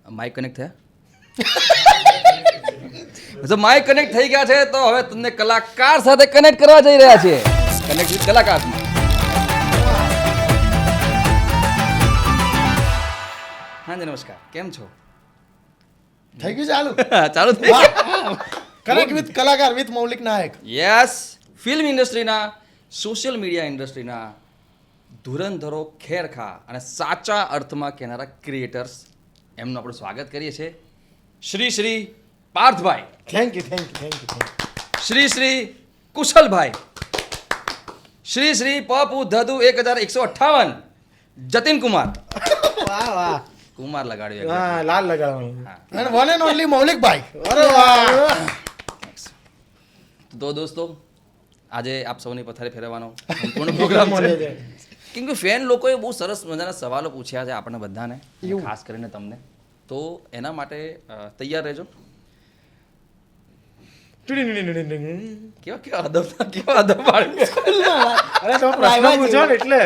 Mike connect થયા જો Mike connect થઈ ગયા છે તો હવે તમને કલાકાર સાથે કનેક્ટ કરવા જઈ રહ્યા છીએ. કનેક્ટ વિથ કલાકાર. હા જી નમસ્કાર, કેમ છો? થઈ ગયું ચાલુ ચાલુ થઈ ગયું. કનેક્ટ વિથ કલાકાર with Maulik Nayak. Yes, film ઇન્ડસ્ટ્રીના, સોશિયલ મીડિયા ઇન્ડસ્ટ્રીના ધુરંધરો, ખેરખા અને સાચા અર્થમાં કહેનારા ક્રિએટર્સ, એમનું આપણે સ્વાગત કરીએ છીએ. Shri Parthbhai, thank you. શ્રી કુશલભાઈ, શ્રી પપુ ધદુ 1158, જતીન કુમાર. વાહ વાહ, કુમાર લગાડ્યું. હા લાલ લગાડવાનું. અને વન એન્ડ ઓનલી મૌલિકભાઈ. અરે વાહ. તો દોસ્તો, આજે આપ સૌની પથારી ફેરવવાનો સંપૂર્ણ પ્રોગ્રામ છે. કેમ કે ફેન લોકોએ બહુ સરસ મજાના સવાલો પૂછ્યા છે આપણને બધાને, ખાસ કરીને તમને. તો એના માટે તૈયાર રહેજો. કેવા અદબ વાળું. અરે તમે પ્રશ્ન પૂછો ને એટલે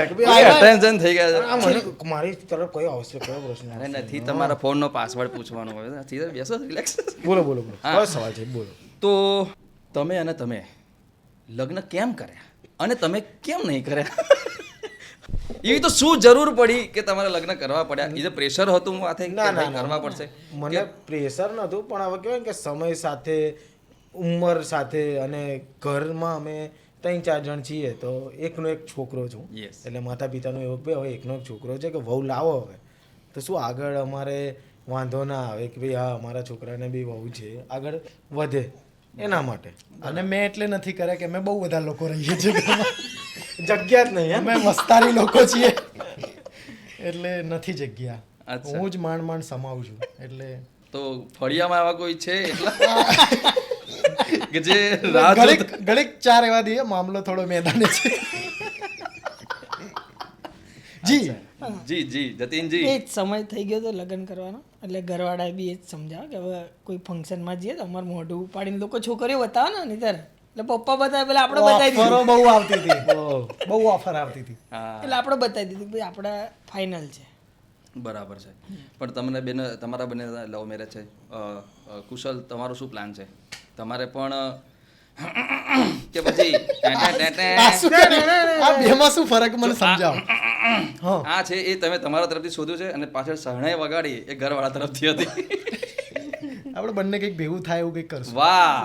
ટેન્શન થઈ ગયા છે. મને મારી તરફ કોઈ આવશે કયો પ્રશ્ન? અરે નથી, તમારા ફોનનો પાસવર્ડ પૂછવાનો હોય. સીધા બેસો, રિલેક્સ. બોલો કયો સવાલ છે? બોલો. તો તમે લગ્ન કેમ કર્યા અને તમે કેમ નહીં કર્યા? એવી તો શું જરૂર પડી કે તમારે લગ્ન કરવા પડ્યા? એ તો પ્રેશર હતું માથે કે ભાઈ કરવા પડશે? મને પ્રેશર નહોતું, પણ હવે કહેવાય કે સમય સાથે, ઉંમર સાથે અને ઘરમાં અમે 3-4 જણ છીએ તો એકનો એક છોકરો છું. એટલે માતા પિતાનો એવો હવે એકનો એક છોકરો છે કે વહુ લાવો હવે તો શું આગળ અમારે વાંધો ના આવે કે ભાઈ હા અમારા છોકરાને બી વહુ છે, આગળ વધે એના માટે. અને મેં એટલે નથી કર્યા કે અમે બહુ બધા લોકો રહીએ છીએ ઘરમાં, જગ્યા જ નહીં. અમે મસ્તારી લોકો છીએ એટલે નથી જગ્યા. હું જ માંડ સમાવું છું. એટલે તો ફળિયામાં આવા કોઈ છે એટલા કે જે ઘડીક 4 એવા દઈએ, મામલો થોડો મેદાને છે. જી જતીનજી, એ જ સમય થઈ ગયો તો લગ્ન કરવાનો. એટલે ઘરવાળાએ બી એ જ સમજાવે કે હવે કોઈ ફંક્શનમાં જઈએ તો અમારું મોઢું ઉપાડીને લોકો છોકરીઓ બતાવે ને નીતર, એટલે પપ્પા બતાવે પેલા આપણે બતાવી દીધું. બહુ આવતી હતી, બહુ ઓફર આવતી હતી, એટલે આપણે બતાવી દીધું ભાઈ આપણે ફાઇનલ છે. બરાબર છે. પણ તમને બેન, તમારા બંને લવ મેરેજ છે. કુશલ, તમારો શું પ્લાન છે? તમારે પણ કે પછી આ બેમાં શું ફરક મને સમજાવો. આ છે એ તમે તમારા તરફથી શોધ્યું છે અને પાછળ શરણાઈ વગાડી એ ઘરવાળા તરફથી હતી. આપણે બંને કંઈક ભેગું થાય એવું કંઈક કરશું. વાહ.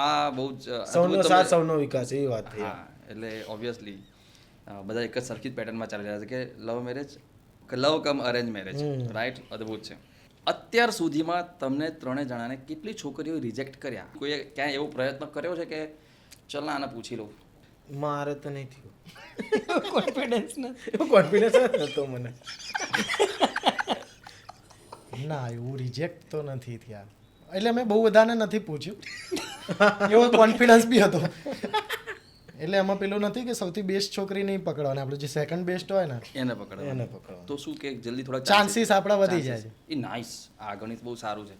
આ બહુ જ સૌનો સાથ સૌનો વિકાસ, એ વાત થઈ. એટલે ઓબ્વિયસલી બધા એક જ સરખી પેટર્નમાં ચાલી રહ્યા છે કે લવ મેરેજ, લવ કમ અરેન્જ મેરેજ, રાઈટ? અદ્ભુત છે. અત્યાર સુધીમાં તમને 3 જણાને કેટલી છોકરીઓ રિજેક્ટ કર્યા? કોઈએ ક્યાંય એવો પ્રયત્ન કર્યો છે કે ચલ આને પૂછી લઉં? મારે તો નહીં થયું. કોન્ફિડન્સ નથી. કોન્ફિડન્સ નતો મને. ના, એવું રિજેક્ટ તો નથી થયા. એટલે મેં બહુ બધાને નથી પૂછ્યું. એવો કોન્ફિડન્સ બી હતો. એટલે એમાં પેલું નથી કે સૌથી બેસ્ટ છોકરી નહીં પકડવાની, આપણે જે સેકન્ડ બેસ્ટ હોય ને એને પકડવા. તો શું કે જલ્દી થોડા ચાન્સીસ આપણા વધી જાય છે. A nice. આ ગણિત બહુ સારું છે.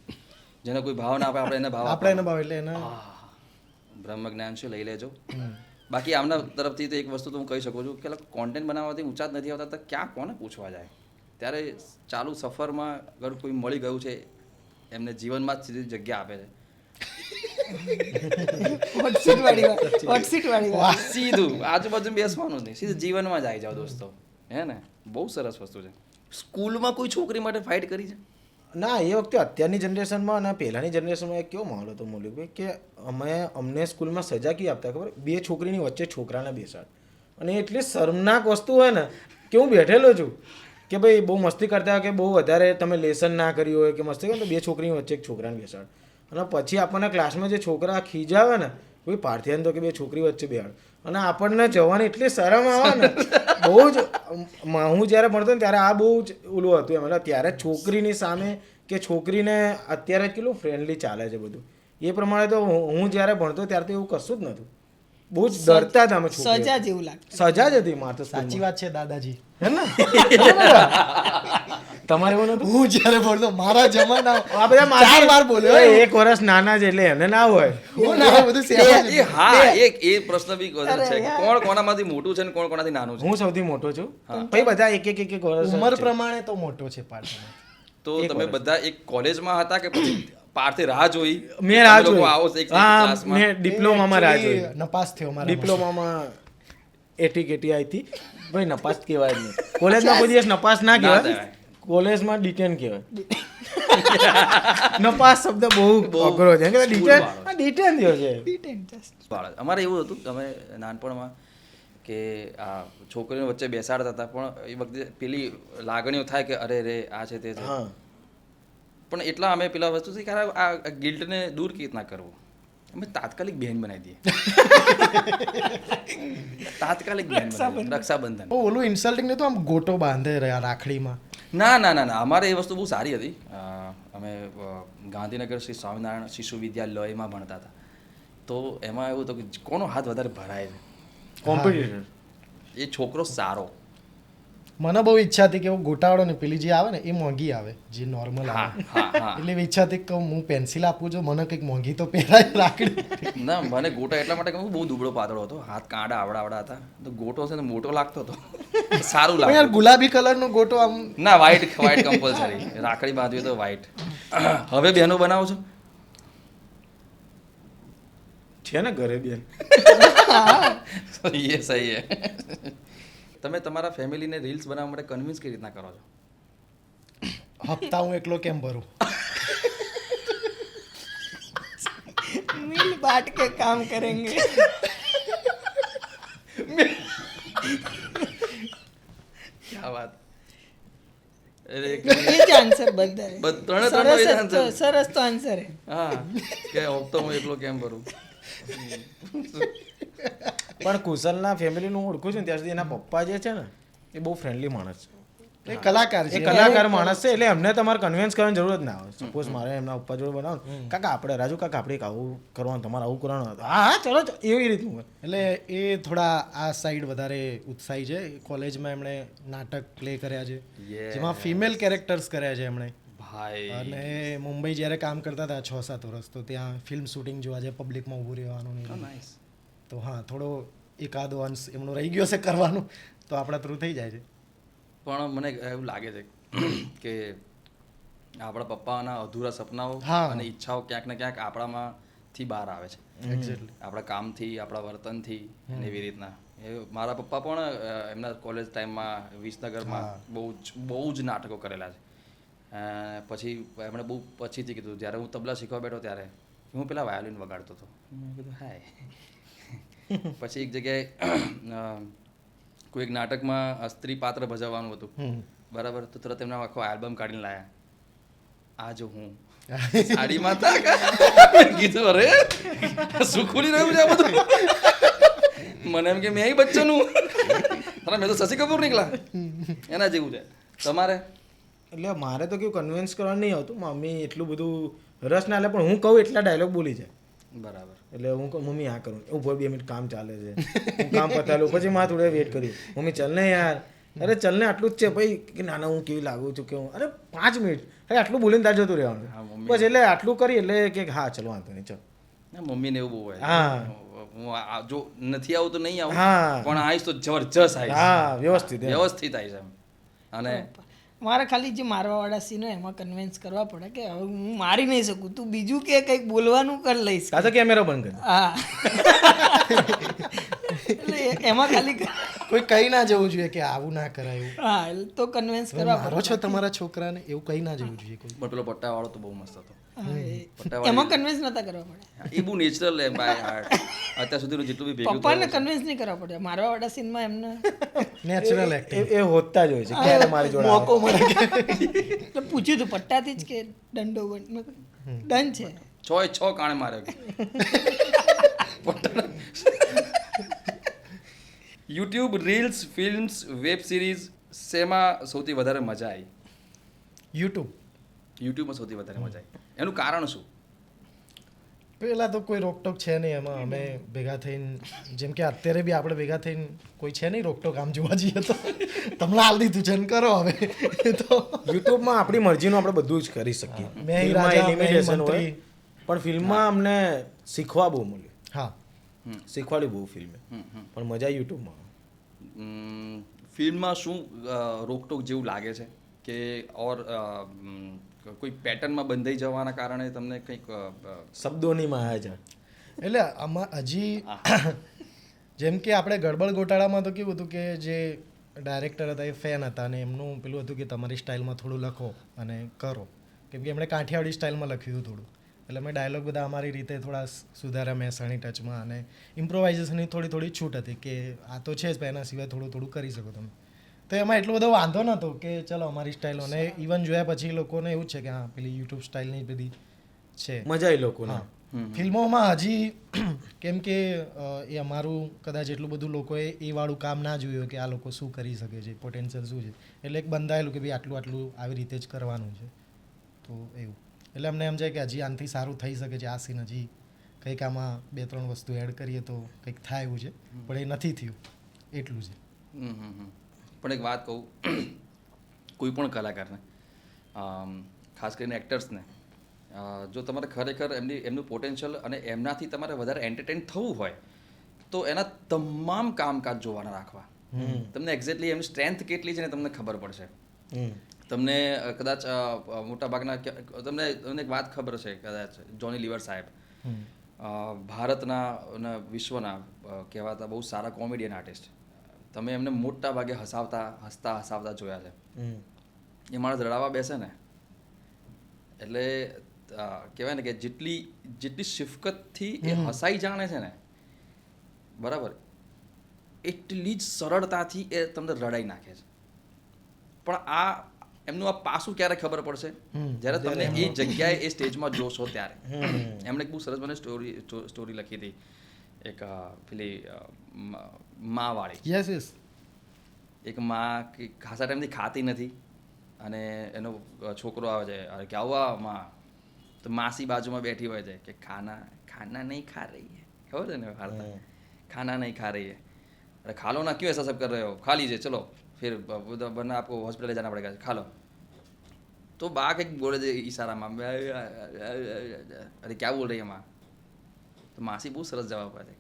જેને કોઈ ભાવ ના આપે આપણે એને ભાવ એટલે એને બ્રહ્મ જ્ઞાન છે, લઈ લેજો. બાકી આમના તરફથી તો એક વસ્તુ તો હું કહી શકું છું કે કોન્ટેન્ટ બનાવવાથી ઊંચા જ નથી આવતા, તો ક્યાં કોને પૂછવા જાય? ત્યારે ચાલુ સફરમાં અગર કોઈ મળી ગયું છે એમને જીવનમાં જ સીધી જગ્યા આપે છે. સીધું આજુબાજુ બેસવાનું જ નહીં, સીધું જીવનમાં જ આવી જાઓ દોસ્તો. હે ને? બહુ સરસ વસ્તુ છે. સ્કૂલમાં કોઈ છોકરી માટે ફાઇટ કરી છે? ના, એ વખતે અત્યારની જનરેશનમાં અને પહેલાંની જનરેશનમાં એક કેવો માહોલ હતો મૌલિકભાઈ કે અમને સ્કૂલમાં સજા કી આપતા ખબર? 2 છોકરીની વચ્ચે છોકરાને બેસાડ. અને એટલી શર્મનાક વસ્તુ હોય ને કે હું બેઠેલો છું કે ભાઈ બહુ મસ્તી કરતા હોય કે બહુ વધારે તમે લેસન ના કર્યું હોય કે મસ્તી કરો તો 2 છોકરીની વચ્ચે એક છોકરાને બેસાડ. અને પછી આપણને ક્લાસમાં જે છોકરા ખીજાવે ને, કોઈ પાર્થિયાન તો કે 2 છોકરી વચ્ચે બેહાડ, અને આપણને જવાની એટલી શરમ આવે ને. બહુ જ હું જ્યારે ભણતો ને ત્યારે આ બહુ જ ઓલું હતું એમ. એટલે ત્યારે છોકરીની સામે કે છોકરીને અત્યારે કેટલું ફ્રેન્ડલી ચાલે છે બધું, એ પ્રમાણે તો હું જ્યારે ભણતો ત્યારે તો એવું કશું જ નહોતું. બહુ જ ડરતા હતા અમે. સજા જેવું લાગતું. સજા જ હતી મારે તો. સાચી વાત છે દાદાજી, હે ને? તમારે એવું નતું? હું જ્યારે ભણતો મારા જમાના આ બધા માર બોલ્યો. 1 વર્ષ નાના છે એટલે એને ના હોય. હા, એ પ્રશ્ન બી છે કે કોણ કોનામાંથી મોટું છે ને કોણ કોનાથી નાનું છે. હું સૌથી મોટો છું. પછી બધા એક વર્ષ. ઉંમર પ્રમાણે તો મોટો છે પાર્થમાં. તો તમે બધા એક કોલેજમાં હતા કે પછી પારથી રાહ જોઈ મેં રાહ તમે લોકો જોઈ. આવો એક હા, ક્લાસમાં? મેં ડિપ્લોમામાં રાહ જોઈ. નપાસ થયો મારા ડિપ્લોમામાં એટી આવી હતી. ભાઈ નપાસ કહેવાય જ નહીં. કોલેજમાં કોઈ દિવસ નપાસ ના ના કહેવાય. કહેવાય. કોલેજમાં ડિટેન કહેવાય. નપાસ શબ્દ બહુ અઘરો છે. સ્કૂલ ડિટેન વાળો. ડિટેન થયો છે. બાળક. અમારે એવું હતું અમે નાનપણમાં કે આ છોકરીઓ વચ્ચે બેસાડતા હતા પણ એ વખતે પેલી લાગણીઓ થાય કે અરે રે આ છે તે છે હા. પણ એટલા અમે પેલા વસ્તુથી કે આ ગિલ્ટને દૂર કેવી રીતના કરવું અમે તાત્કાલિક બેન બનાવી દઈએ તાત્કાલિક બેન બનાવી દઈએ. રક્ષાબંધન ઓલું ઇન્સલ્ટિંગ ને તો આમ ગોટો બાંધે રહ્યા રાખડીમાં. ના ના ના ના અમારે એ વસ્તુ બહુ સારી હતી અમે ગાંધીનગર શ્રી સ્વામિનારાયણ શિશુ વિદ્યાલયમાં ભણતા હતા તો એમાં એવું હતું કે કોનો હાથ વધારે ભરાય છે કોમ્પિટિશન. એ છોકરો સારો. મને બહુ ઈચ્છા હતી કે હું ગોટાવાળો ને પેલી જે આવે ને એ મોંઘી આવે જે નોર્મલ હા આવે હા હા એટલે એવી ઈચ્છા હતી કે હું પેન્સિલ આપું છું મને કંઈક મોંઘી તો પહેરાય રાખડી. ના મને ગોટા એટલા માટે કે હું બહુ દુબળો પાતળો હતો હાથ કાંડા આવડા હતા તો ગોટો છે ને મોટો લાગતો હતો સારું પણ યાર લાગતું ગુલાબી કલરનો ગોટો આમ ના વ્હાઈટ કમ્પલસરી રાખડી બાંધવી તો વ્હાઈટ હવે બહેનો બનાવો છો છે ને ઘરે બેન. એ સહી હે તમે તમારા ફેમિલીને રીલ્સ બનાવવા માટે કન્વિન્સ કેવી રીતના કરો છો હપ્તા હું એકલો કેમ ભરું. मिल बांट के काम करेंगे. ક્યાં વાત અરે એ જ આન્સર બધા હે. ત્રણે ત્રણનો એ જ સરસ જ તો- answer. સરસ તો આન્સર હે. હા કે હપ્તો હું એકલો કેમ ભરું પણ કુશલના ફેમિલીનું હું ઓળખું છું ને ત્યાં સુધી એના પપ્પા જે છે ને એ બહુ ફ્રેન્ડલી માણસ છે. એ કલાકાર એ છે. કલાકાર માણસ છે એટલે એમને તમારે કન્વિન્સ કરવાની જરૂર જ ના આવે. સપોઝ મારે એમના પપ્પા જોડે બનાવો કાકા આપણે રાજુ કાકા આપણે એક આવું કરવાનું તમારે આવું કરવાનું હતું. હા હા ચલો ચલો. એવી રીતનું હોય. એટલે એ થોડા આ સાઈડ વધારે ઉત્સાહી છે. કોલેજમાં એમણે નાટક પ્લે કર્યા છે Yes. જેમાં ફિમેલ કેરેક્ટર્સ કર્યા છે એમણે. ભાઈ અને મુંબઈ જ્યારે કામ કરતા હતા 6-7 વર્ષ તો ત્યાં ફિલ્મ શૂટિંગ જોવા જાય પબ્લિકમાં ઊભું રહેવાનું ને એ બધું. નાઇસ તો હા થોડો એકાદો અંશ એમનો રહી ગયો છે કરવાનું તો આપણા થ્રુ થઈ જાય છે. પણ મને એવું લાગે છે કે આપણા પપ્પાના અધૂરા સપનાઓ હા. અને ઈચ્છાઓ ક્યાંક ને ક્યાંક આપણામાંથી બહાર આવે છે એક્ઝેક્ટલી. આપણા કામથી આપણા વર્તનથી અને એવી રીતના એ મારા પપ્પા પણ એમના કોલેજ ટાઈમમાં વિસનગરમાં બહુ જ નાટકો કરેલા છે પછી એમણે બહુ પછીથી કીધું જ્યારે હું તબલા શીખવા બેઠો ત્યારે હું પેલા વાયોલિન વગાડતો હતો મેં કીધું હાય પછી એક જગ્યાએ કોઈ એક નાટકમાં સ્ત્રી પાત્ર ભજવવાનું હતું બરાબર તો તરત એમના આખો આલ્બમ કાઢીને લાયા આ જો હું સાડીમાં હતા મેં કીધું અરે શું ખુલી રહ્યું છે આ બધું મને એમ કે મેં અહીં બચ્ચોનું અરે મેં તો શશી કપૂર નીકળા એના જેવું છે તમારે એટલે મારે તો કેવું કન્વિન્સ કરવાનું નહીં આવતું. મમ્મી એટલું બધું રસ ના લે પણ હું કહું એટલા ડાયલોગ બોલી જાય. બરાબર એટલે હું કહું મમ્મી આ કરું ઉભો 2 મિનિટ કામ ચાલે છે હું કામ પતાલું પછી માં થોડે વેટ કર્યું મમ્મી ચલ ને યાર અરે ચલ ને આટલું જ છે ભાઈ કે નાના હું કેવી લાગુ છું કે હું અરે 5 મિનિટ અરે આટલું બોલીને તાર જતું હા, રહેવાનું મમ્મી. બસ એટલે આટલું કરી એટલે કે હા ચલો વાંધો નહીં ચલો. ના મમ્મીને એવું બહુ હોય હા. હું જો નથી આવું તો નહીં આવું હા. પણ આવીશ તો જબરજસ્ત આવીશ હા વ્યવસ્થિત એમ. વ્યવસ્થિત આવીશ એમ અને મારે ખાલી જે મારવાવાળા સીન હોય એમાં કન્વિન્સ કરવા પડે કે હવે હું મારી નહીં શકું તું બીજું કે કંઈક બોલવાનું કરી લઈશ કાં તો કેમેરા બંધ કરી દે. હા એટલે એમાં ખાલી કોઈ કહી ના જવું જોઈએ કે આવું ના કરાય એવું. હા એટલે તો કન્વિન્સ તમે કરવા મારો છો તમારા છોકરાને એવું કહી ના જવું જોઈએ કોઈ. પણ પેલો પટ્ટાવાળો તો બહુ મસ્ત હતો પડે એમાં કન્વિન્સ નતા કરવા પડે એ બહુ નેચરલ એમ બાય હાર્ટ અત્યાર સુધીનું જેટલું બી ભેગું પપ્પાને કન્વિન્સ નહીં કરવા પડે મારવાવાળા સીનમાં એમને નેચરલ એક્ટિંગ. એ હોતા જ હોય છે ક્યારે મારી જોડે આવે. મોકો મળે કે એટલે પૂછ્યું તું પટ્ટાથી જ કે દંડો ડન છે 6 કાણે માર્યો YouTube reels films web series શેમાં સૌથી વધારે મજા આવી યુટ્યુબ યુટ્યુબમાં સૌથી વધારે મજા આવી એનું કારણ શું પહેલા તો કોઈ રોકટોક છે નહીં એમાં અમે ભેગા થઈને જેમ કે અત્યારે બી આપણે ભેગા થઈને કોઈ છે નહીં રોકટોક આમ જોવા જઈએ તો તમને હાલ દીધું છે ને કરો હવે તો યુટ્યુબમાં આપણી મરજીનું આપણે બધું જ કરી શકીએ. મેં ઈ ફિલ્મમાં રાજા, એ limitation મેં ઈ હોય. મંત્રી. પણ ફિલ્મમાં અમને શીખવા બહુ મળ્યું. હા શીખવાડ્યું બહુ ફિલ્મે પણ મજા યુટ્યુબમાં. ફિલ્મમાં શું રોકટોક જેવું લાગે છે કે ઓર કોઈ પેટર્નમાં બંધાઈ જવાના કારણે તમને કંઈક શબ્દોની માયા છે. એટલે આમાં હજી જેમ કે આપણે ગડબડ ગોટાળામાં તો કેવું હતું કે જે ડાયરેક્ટર હતા એ ફેન હતા અને એમનું પેલું હતું કે તમારી સ્ટાઇલમાં થોડું લખો અને કરો, કેમ કે એમણે કાઠિયાવાડી સ્ટાઇલમાં લખ્યું હતું થોડું, એટલે અમે ડાયલોગ બધા અમારી રીતે થોડા સુધારા મહેસાણી ટચમાં, અને ઇમ્પ્રોવાઇઝેશનની થોડી છૂટ હતી કે આ તો છે જ પણ એના સિવાય થોડું કરી શકો તમે. તો એમાં એટલો બધો વાંધો નહોતો કે ચલો અમારી સ્ટાઇલ, અને ઇવન જોયા પછી લોકોને એવું જ છે કે હા પેલી યુટ્યુબ સ્ટાઇલની બધી છે મજા આવી લોકોને. ફિલ્મોમાં હજી કેમ કે એ અમારું કદાચ એટલું બધું લોકોએ એ વાળું કામ ના જોયું કે આ લોકો શું કરી શકે છે, પોટેન્શિયલ શું છે, એટલે એક બંધાયેલું કે ભાઈ આટલું આવી રીતે જ કરવાનું છે. તો એવું એટલે અમને એમ જાય કે હજી આનાથી સારું થઈ શકે છે, આ સીન હજી કંઈક આમાં 2-3 વસ્તુ એડ કરીએ તો કંઈક થાય એવું છે, પણ એ નથી થયું એટલું છે. પણ એક વાત કહું, કોઈ પણ કલાકારને ખાસ કરીને એક્ટર્સને જો તમારે ખરેખર એમનું પોટેન્શિયલ અને એમનાથી તમારે વધારે એન્ટરટેન થવું હોય તો એના તમામ કામકાજ જોવાના રાખવા. તમને એક્ઝેક્ટલી એમની સ્ટ્રેન્થ કેટલી છે ને તમને ખબર પડશે. તમને કદાચ મોટાભાગના તમને એક વાત ખબર છે, કદાચ જોની લીવર સાહેબ ભારતના અને વિશ્વના કહેવાતા બહુ સારા કોમેડિયન આર્ટિસ્ટ. તમે એમને મોટા ભાગે હસાવતા જોયા છે. એ માણસ રડાવા બેસે ને એટલે કહેવાય ને કે જેટલી શિફકતથી એ હસાઈ જાણે છે ને, બરાબર, એટલી જ સરળતાથી એ તમને રડાઈ નાખે છે. પણ આ એમનું આ પાસું ક્યારે ખબર પડશે? જ્યારે તમે એ જગ્યાએ એ સ્ટેજમાં જોશો ત્યારે. એમણે એક બહુ સરસ મને સ્ટોરી લખી હતી, એક પેલી મા વાળી. યસ એક મા ખાસા ટાઈમથી ખાતી નથી અને એનો છોકરો આવે છે, અરે કે આવો માં, તો માસી બાજુમાં બેઠી હોય છે કે ખાના નહીં ખા રહી હૈ, ખબર છે ને વાર્તા, ખાના નહીં ખા રહી હૈ, अरे खा लो ना, क्यों ऐसा सब कर रहे हो, खा लीजिए चलो, फिर वरना आपको हॉस्पिटल ले जाना पड़ेगा, खा लो. तो बा કંઈક બોલે છે ઈશારામાં, અરે क्या बोल रही है माँ? तो मासी बहुत सरस जवाब आते,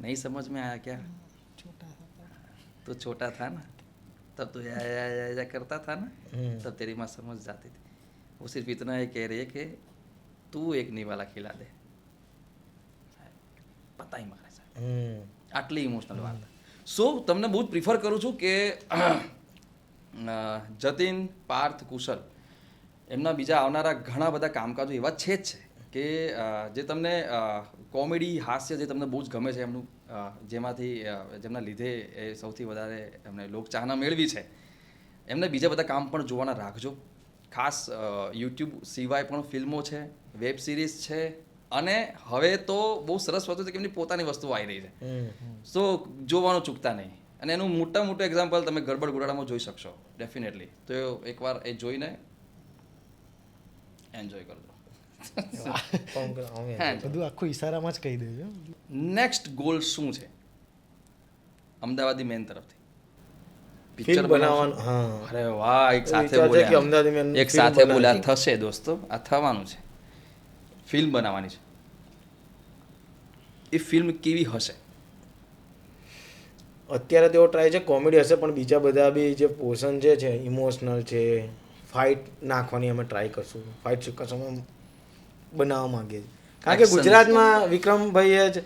नहीं समझ में आया क्या, तो छोटा था ना तब तो ऐसा करता था ना, तब तेरी माँ समझ जाती थी. वो सिर्फ इतना ही कह रही है कि તું એક નિવાલા ખીલા દે, પતાઈ મારે સાહેબ. આટલી ઇમોશનલ વાત. સો તમને બહુ જ પ્રિફર કરું છું કે જતીન, પાર્થ, કુશલ એમના બીજા આવનારા ઘણા બધા કામકાજો એવા છે જ છે કે જે તમને કોમેડી, હાસ્ય જે તમને બહુ જ ગમે છે એમનું, જેમના લીધે એ સૌથી વધારે એમને લોકચાહના મેળવી છે, એમને બીજા બધા કામ પણ જોવાના રાખજો. ખાસ યુટ્યુબ સિવાય પણ ફિલ્મો છે, વેબ સિરીઝ છે, અને હવે તો બહુ સરસ વસ્તુ છે કે એમની પોતાની વસ્તુઓ આવી રહી છે. સો જોવાનું ચૂકતા નહીં. અને એનું મોટું એક્ઝામ્પલ તમે ગડબડ ગોટાળામાં જોઈ શકશો ડેફિનેટલી. તો એકવાર એ જોઈને એન્જોય કરજો. બધું આખું ઈશારામાં જ કહી દેજો. નેક્સ્ટ ગોલ શું છે અમદાવાદી મેન તરફથી? પિક્ચર બનાવવાનું. હા, અરે વાહ, એક સાથે કે બોલ્યા, અમદાવાદી મેન એક સાથે બોલ્યા. થશે દોસ્તો, આ થવાનું છે. ફિલ્મ બનાવવાની છે. એ ફિલ્મ કેવી હશે? અત્યારે તેઓ ટ્રાય છે કોમેડી હશે, પણ બીજા બધા બી જે પોર્શન છે ઇમોશનલ છે, ફાઇટ નાખવાની અમે ટ્રાય કરશું. ફાઇટ સિક્વન્સ અમે બનાવવા માંગીએ છીએ, કારણ કે ગુજરાતમાં વિક્રમભાઈ જ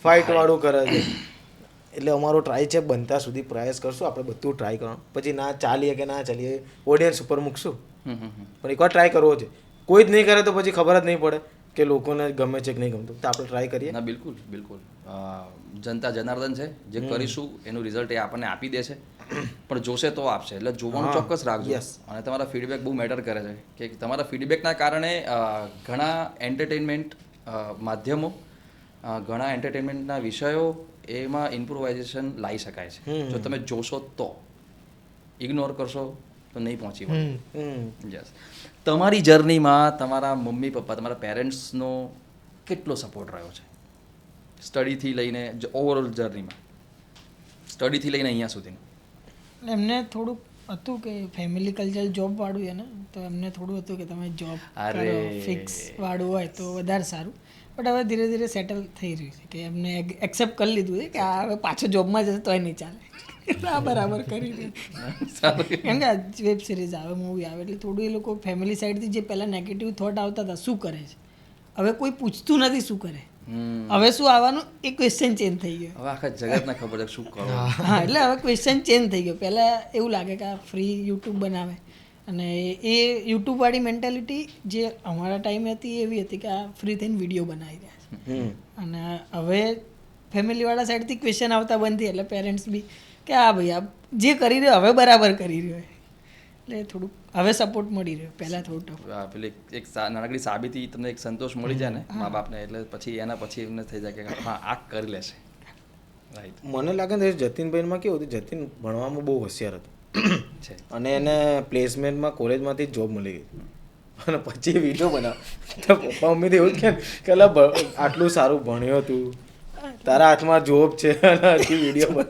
ફાઇટ વાળું કરે છે, એટલે અમારો ટ્રાય છે બનતા સુધી પ્રયાસ કરશું આપણે બધું ટ્રાય કરવાનું. પછી ના ચાલીએ કે ના ચાલીએ ઓડિયન્સ ઉપર મૂકશું, પણ એકવાર ટ્રાય કરવો છે. કોઈ જ નહીં કરે તો પછી ખબર જ નહીં પડે કે લોકોને ગમે છે કે નહીં ગમતું. તો આપણે ટ્રાય કરીએ. ના, બિલકુલ બિલકુલ. જનતા જનાર્દન છે, જે કરીશું એનું રિઝલ્ટ એ આપણને આપી દે છે, પણ જોશે તો આપશે. એટલે જોવાનું ચોક્કસ રાખજો. અને તમારા ફીડબેક બહુ મેટર કરે છે કે તમારા ફીડબેકના કારણે ઘણા એન્ટરટેનમેન્ટ માધ્યમો, ઘણા એન્ટરટેનમેન્ટના વિષયો એમાં ઇમ્પ્રોવાઇઝેશન લાવી શકાય છે. જો તમે જોશો તો, ઇગ્નોર કરશો તો નહીં પહોંચી વળે. યસ. તમારી જર્નીમાં તમારા મમ્મી પપ્પા, તમારા પેરેન્ટ્સનો કેટલો સપોર્ટ રહ્યો છે સ્ટડીથી લઈને, ઓવરઓલ જર્નીમાં, સ્ટડીથી લઈને અહીંયા સુધી? એમને થોડુંક હતું કે ફેમિલી કલ્ચર જોબ વાળું છે ને, તો એમને થોડું હતું કે તમે જોબ કરો ફિક્સ વાળું હોય તો વધારે સારું. બટ હવે ધીરે ધીરે સેટલ થઈ રહ્યું છે કે એમને એક્સેપ્ટ કરી લીધું છે કે આ હવે પાછો જોબમાં જશે તોય નહીં ચાલે. આ બરાબર કરી રહ્યો સારું કેમ કે વેબ સિરીઝ આવે મૂવી આવે એટલે થોડું એ લોકો ફેમિલી સાઈડથી જે પહેલાં નેગેટિવ થોટ આવતા હતા શું કરે છે હવે કોઈ પૂછતું નથી શું કરે હવે શું આવવાનું એ ક્વેશ્ચન ચેન્જ થઈ ગયો હવે આખા જગતને ખબર છે શું કરવું. હા એટલે હવે ક્વેશ્ચન ચેન્જ થઈ ગયો પહેલાં એવું લાગે કે આ ફ્રી યુટ્યુબ બનાવે અને એ યુટ્યુબવાળી મેન્ટાલિટી જે અમારા ટાઈમે હતી એવી હતી કે આ ફ્રી થઈને વિડીયો બનાવી રહ્યા છે અને હવે ફેમિલીવાળા સાઈડથી ક્વેશ્ચન આવતા બંધ થઈ એટલે પેરેન્ટ્સ બી કે આ ભાઈ આ જે કરી રહ્યો હવે બરાબર કરી રહ્યો એટલે થોડુંક હવે સપોર્ટ મળી રહ્યો પહેલાં થોડું ટફ પેલી એક નાનકડી સાબિતી તમને એક સંતોષ મળી જાય ને મા બાપને એટલે પછી એના પછી એમને થઈ જાય કે હા આ કરી લેશે. રાઈટ મને લાગે ને જતીનભાઈમાં કેવું હતું, જતીન ભણવામાં બહુ હોશિયાર હતો છે. અને એને પ્લેસમેન્ટમાં કોલેજમાંથી જોબ મળી ગઈ અને પછી વિડીયો બનાવ તો પપ્પા મમ્મીથી એવું જ કે અલા આટલું સારું ભણ્યો તું, તારા હાથમાં જોબ છે અને હજી વિડીયો બન.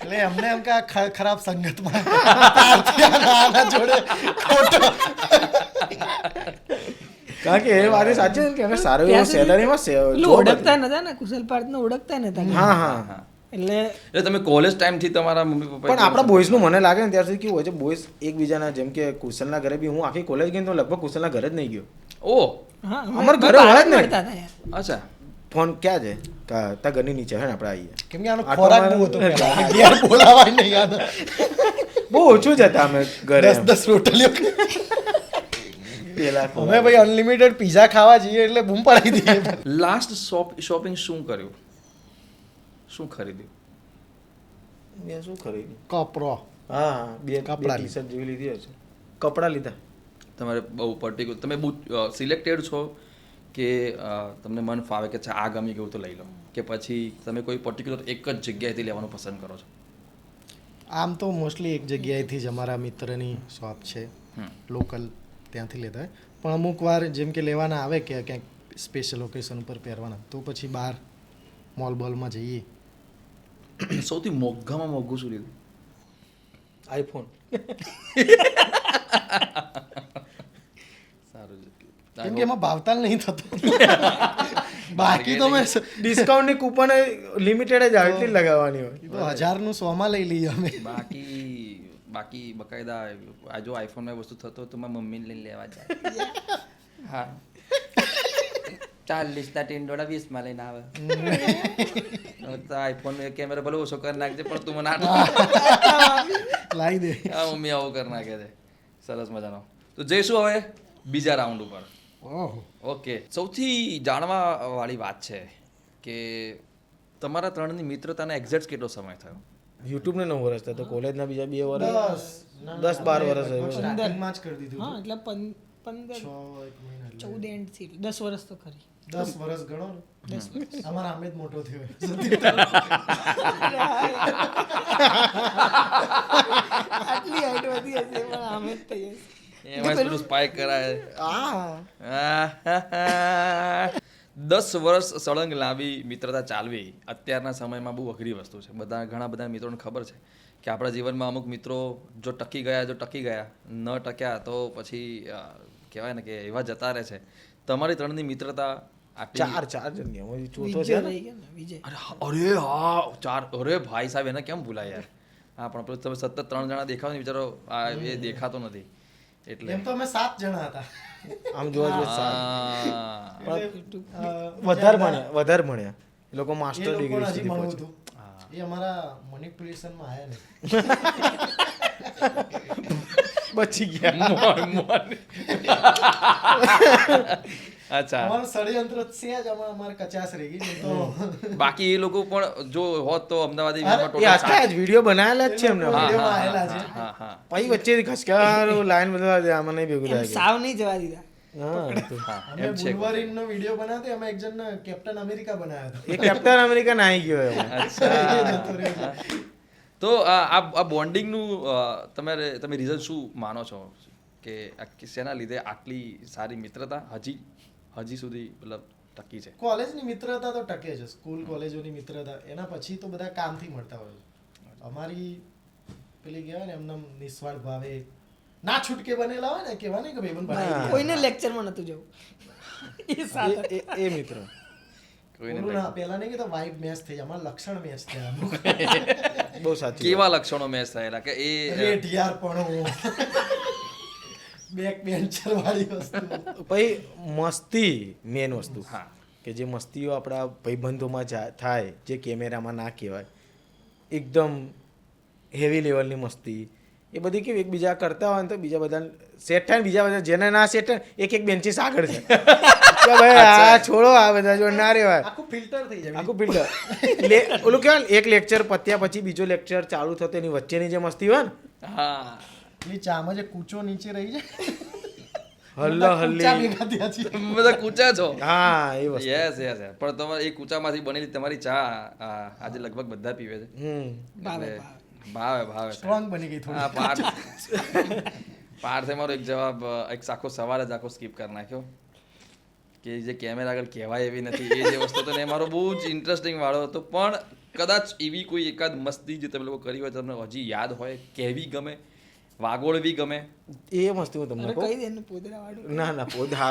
એટલે અમને એમ કે આ ખરાબ સંગતમાં આના જોડે ખોટો. કારણ કે એ વાત સાચી છે કે એને સારું એવું સેલરીમાં પેલું જોબ ઓળખતા નતા ને કુશલ પાર્થને ઓળખતા નતા હા હા એટલે એટલે તમે કોલેજ ટાઈમથી તમારા મમ્મી પપ્પા પણ આપણા બોયઝનું મને લાગે ને ત્યાર સુધી કેવું હોય છે, બોયઝ એકબીજાના જેમ કે કુશલના ઘરે બી હું આખી કોલેજ ગઈ તો લગભગ કુશલના ઘરે જ નહીં ગયો. ઓ હા અમારા ઘરે હોય જ ને. મળતા હતા યાર અચ્છા ફોન ક્યાં છે તા ઘરની નીચે હે ને આપણે આવીએ. કેમ કે આનો ખોરાક બહુ હતો પહેલા. ઘેર બોલાવાય નહીં યાદ. બહુ ઓછું જતા અમે ઘરે 10 રોટલીઓ પેલા અમે ભાઈ અનલિમિટેડ પીઝા ખાવા જઈએ એટલે બૂમ પડાવી દઈએ. લાસ્ટ શોપિંગ શું કર્યું, શું ખરીદ્યું? મેં શું ખરીદ્યું? કપરો હા હા બે કપડાં ટી શર્ટ જેવી લીધી હશે, કપડાં લીધા. તમારે બહુ પર્ટિક્યુલર તમે બહુ સિલેક્ટેડ છો કે તમને મન ફાવે કે આ ગમી ગયું તો લઈ લો, કે પછી તમે કોઈ પર્ટિક્યુલર એક જ જગ્યાએથી લેવાનું પસંદ કરો છો? આમ તો મોસ્ટલી એક જગ્યાએથી જ અમારા મિત્રની શોપ છે લોકલ, ત્યાંથી લેતા હોય. પણ અમુક વાર જેમ કે લેવાના આવે કે ક્યાંક સ્પેશિયલ ઓકેશન ઉપર પહેરવાના તો પછી બહાર મોલ બોલમાં જઈએ. સૌથી મોંઘામાં મોંઘું શું લીધું? આઈફોન. સારું છે. કેમ કે એમાં ભાવતાલ નહીં થતો. બાકી તો મેં ડિસ્કાઉન્ટની કૂપન લિમિટેડ જ આવે એટલી જ લગાવવાની હોય. તો 1000નું 100 માં લઈ લઈએ અમે. બાકી બકાયદા આ જો આઈફોનમાં વસ્તુ થતો તો મારા મમ્મીને લઈને લેવા જાય. હા 40ના $10 20માં લઈને આવે. આઈફોન કેમેરા ભલે ઓછો કરી નાખજે પણ તું મને લાવી દે. હા મમ્મી આવું કરી નાખે છે. સરસ મજાનો. તો જઈશું હવે બીજા રાઉન્ડ ઉપર. ઓહો. ઓકે, સૌથી જાણવા વાળી વાત છે કે તમારા ત્રણની મિત્રતાને એક્ઝેક્ટ કેટલો સમય થયો? યુટ્યુબને 9 વર્ષ થયા તો કોલેજના બીજા 2 વર્ષ 10-12 વર્ષ થયું. સ્ટાર્ટિંગમાં જ કરી દીધું. હા એટલે 15 6 એક મહિના એટલે 14 એન્ડ થી 10 વર્ષ તો ખરી 10 વર્ષ ગણો ને. અમારા આમે જ મોટો થયો. આટલી હાઈટ વધી હશે પણ આમે જ થઈ હશે. એમાં પેલું સ્પાઇક કરાય. હા 10 વર્ષ સળંગ લાંબી મિત્રતા ચાલવી અત્યારના સમયમાં બહુ અઘરી વસ્તુ છે. ઘણા બધા મિત્રોને ખબર છે કે આપણા જીવનમાં અમુક મિત્રો જો ટકી ગયા ન ટક્યા તો પછી કહેવાય ને કે એવા જતા રહે છે. તમારી ત્રણની મિત્રતા આટલી ચાર જણની અમારી ચોથો વિજય છે ને. રહી ગયા ને વિજય અરે હા ચાર. અરે ભાઈ સાહેબ એને કેમ ભૂલાય યાર. હા પણ પેલું તમે સતત 3 જણા દેખાવ ને વિચારો એ દેખાતો નથી એટલે એમ તો અમે 7 જણા હતા. આમ જોવા જઈએ સાત. હા. વધારે ભણ્યા એ લોકો એ માસ્ટર લોકોને ડિગ્રી હજી સુધી ભણવું પહોંચ્યા. હતું. એ અમારા મેનિપ્યુલેશનમાં આયા ને. બચી ગયા. અચ્છા અમારું ષડયંત્ર છે જ અમારે કચાશ રહી ગઈ નહીં તો બાકી એ લોકો પણ જો હોત તો અમદાવાદી એ આખા જ વિડીયો બનાવેલા જ છે એમને. વિડીયોમાં આયેલા છે. હા હા પછી વચ્ચેથી ખસકારો લાઈન બદલવા દે આમાં નહીં ભેગું એમ થાય. સાવ નહીં જવા દીધા. હા તો હા અમે એમ છે. બુલવરીનનો વિડીયો બનાવતો અમે એક જણને કેપ્ટન અમેરિકા બનાવ્યો હતો. એ કેપ્ટન અમેરિકન આવી ગયો એવો. અચ્છા તો આ બોન્ડિંગનું તમે રીઝન શું માનો છો કે શેના લીધે આટલી સારી મિત્રતા હજી સુધી મતલબ ટકી છે? કોલેજની મિત્રતા તો ટકે છે. સ્કૂલ કોલેજોની મિત્રતા એના પછી તો બધા કામથી મળતા હોય. અમારી પેલી કહેવાય ને એમના નિસ્વાર્થ ભાવે ના છૂટકે બનેલા હોય ને કેવા નહીં કે ભાઈબંધ બનાવી દે. કોઈને લેક્ચરમાં નતું જવું એ સાથ એ મિત્ર કોઈને ઓલું ના પેલા નહીં કે વાઇબ મેચ થઈ જાય. અમારા લક્ષણ મેચ થયા અમુક. બહુ સાચી કેવા લક્ષણો મેચ થયેલા કે એ રેટ યાર પણ બેક બેન્ચર વાળી વસ્તુ પછી મસ્તી મેન વસ્તુ હા. કે જે મસ્તીઓ આપણા ભાઈબંધોમાં થાય જે કેમેરામાં ના કહેવાય એકદમ હેવી લેવલની મસ્તી એ બધી કેવી એકબીજા કરતા હોય ને તો બીજા બધા સેટ થાય ને બીજા બધા જેને ના સેટ થાય ને એક બેન્ચીસ આગળ છે કે ભાઈ આ છોડો આ બધા જો ના રેવાય આખું ફિલ્ટર થઈ જાય આખું ફિલ્ટર ઓલું કહેવાય ને એક લેક્ચર પત્યા પછી બીજો લેક્ચર ચાલુ થતો એની વચ્ચેની જે મસ્તી હોય ને હા પેલી ચામાં જે કૂચો નીચે રહી જાય હલ્લા કૂચા હલ્લી ભેગા થયા છે બધા કૂચા છો હા એ વસ્તુ યસ યસ પણ તમારે એ કૂચામાંથી બનેલી તમારી ચા આજે લગભગ બધા પીવે છે ભાવે એટલે ભાવે સ્ટ્રોંગ બની ગઈ થોડી હા પાર્થે મારો એક જવાબ એક આખો સવાલ જ આખો સ્કીપ કરી નાખ્યો કે જે કેમેરા આગળ કહેવાય એવી નથી એ જે વસ્તુ હતો ને એ મારો બહુ જ ઇન્ટરેસ્ટિંગ વાળો હતો પણ કદાચ એવી કોઈ એકાદ મસ્તી જે તમે લોકો કરી હોય તમને હજી યાદ હોય કહેવી ગમે વાગોળવી ગમે એ મસ્તી હું તમને અરે કહું કહી દે ને પોદરા વાળું ના ના પોદળા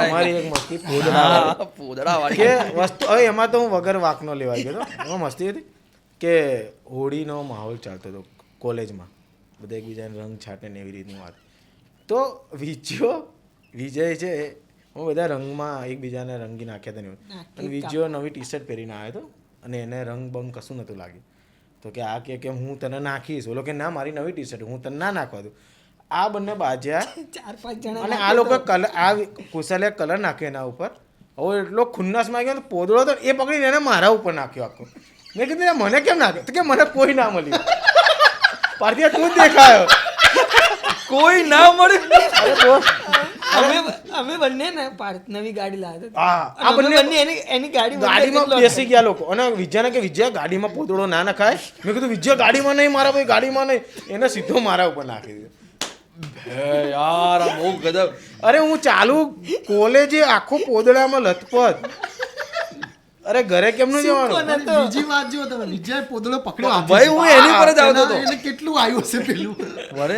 અમારી એક મસ્તી પોદળા પોદડા વાળી કે વસ્તુ હવે એમાં તો હું વગર વાંકનો લેવાઈ ગયો હતો એમાં મસ્તી હતી કે હોળીનો માહોલ ચાલતો હતો કોલેજમાં બધા એકબીજાને રંગ છાંટે ને એવી રીતની વાત તો વિજય છે હું બધા રંગમાં એકબીજાને રંગી નાખ્યા હતા ને એવું. અને વિજયો નવી ટી શર્ટ પહેરીને આવ્યો હતો અને એને રંગ બંગ કશું નહોતું લાગ્યું તો કે આ કે હું તને નાખીશ બોલો કે ના મારી નવી ટી શર્ટ હું તને ના નાખવા દઉં આ બંને બાજ્યા 4-5 જણા અને આ લોકો કલર આ કુશાલે કલર નાખ્યો એના ઉપર હવે એટલો ખુન્નાસમાં ગયો પોદળો હતો એ પકડીને એને મારા ઉપર નાખ્યો આખો મેં કીધું "યાર, મને કેમ નાખ્યો તો કે મને કોઈ ના મળ્યું પાર્થિયા તું જ દેખાયો કોઈ ના મળ્યું અમે બંને ને પાર્થ નવી ગાડી લાવ્યા હતા હા અને આ અમે બંને બંને એની ગાડીમાં બેસી ગયા લોકો અને વિજયાને કે વિજયા ગાડીમાં પોદળો ના નખાય મેં કીધું વિજયા ગાડીમાં નહીં મારા ભાઈ ગાડીમાં નહીં એને સીધો મારા ઉપર નાખી દીધો યાર આ બહુ ગજબ અરે હું ચાલુ કોલેજે આખો પોદળામાં લથપથ અરે ઘરે કેમનું જવાનું અને બીજી વાત જો તમે વિજય પોદળો પકડ્યો હાથે. ભાઈ હું એની પર જ આવતો હતો એને કેટલું આવ્યું હશે પેલું વરે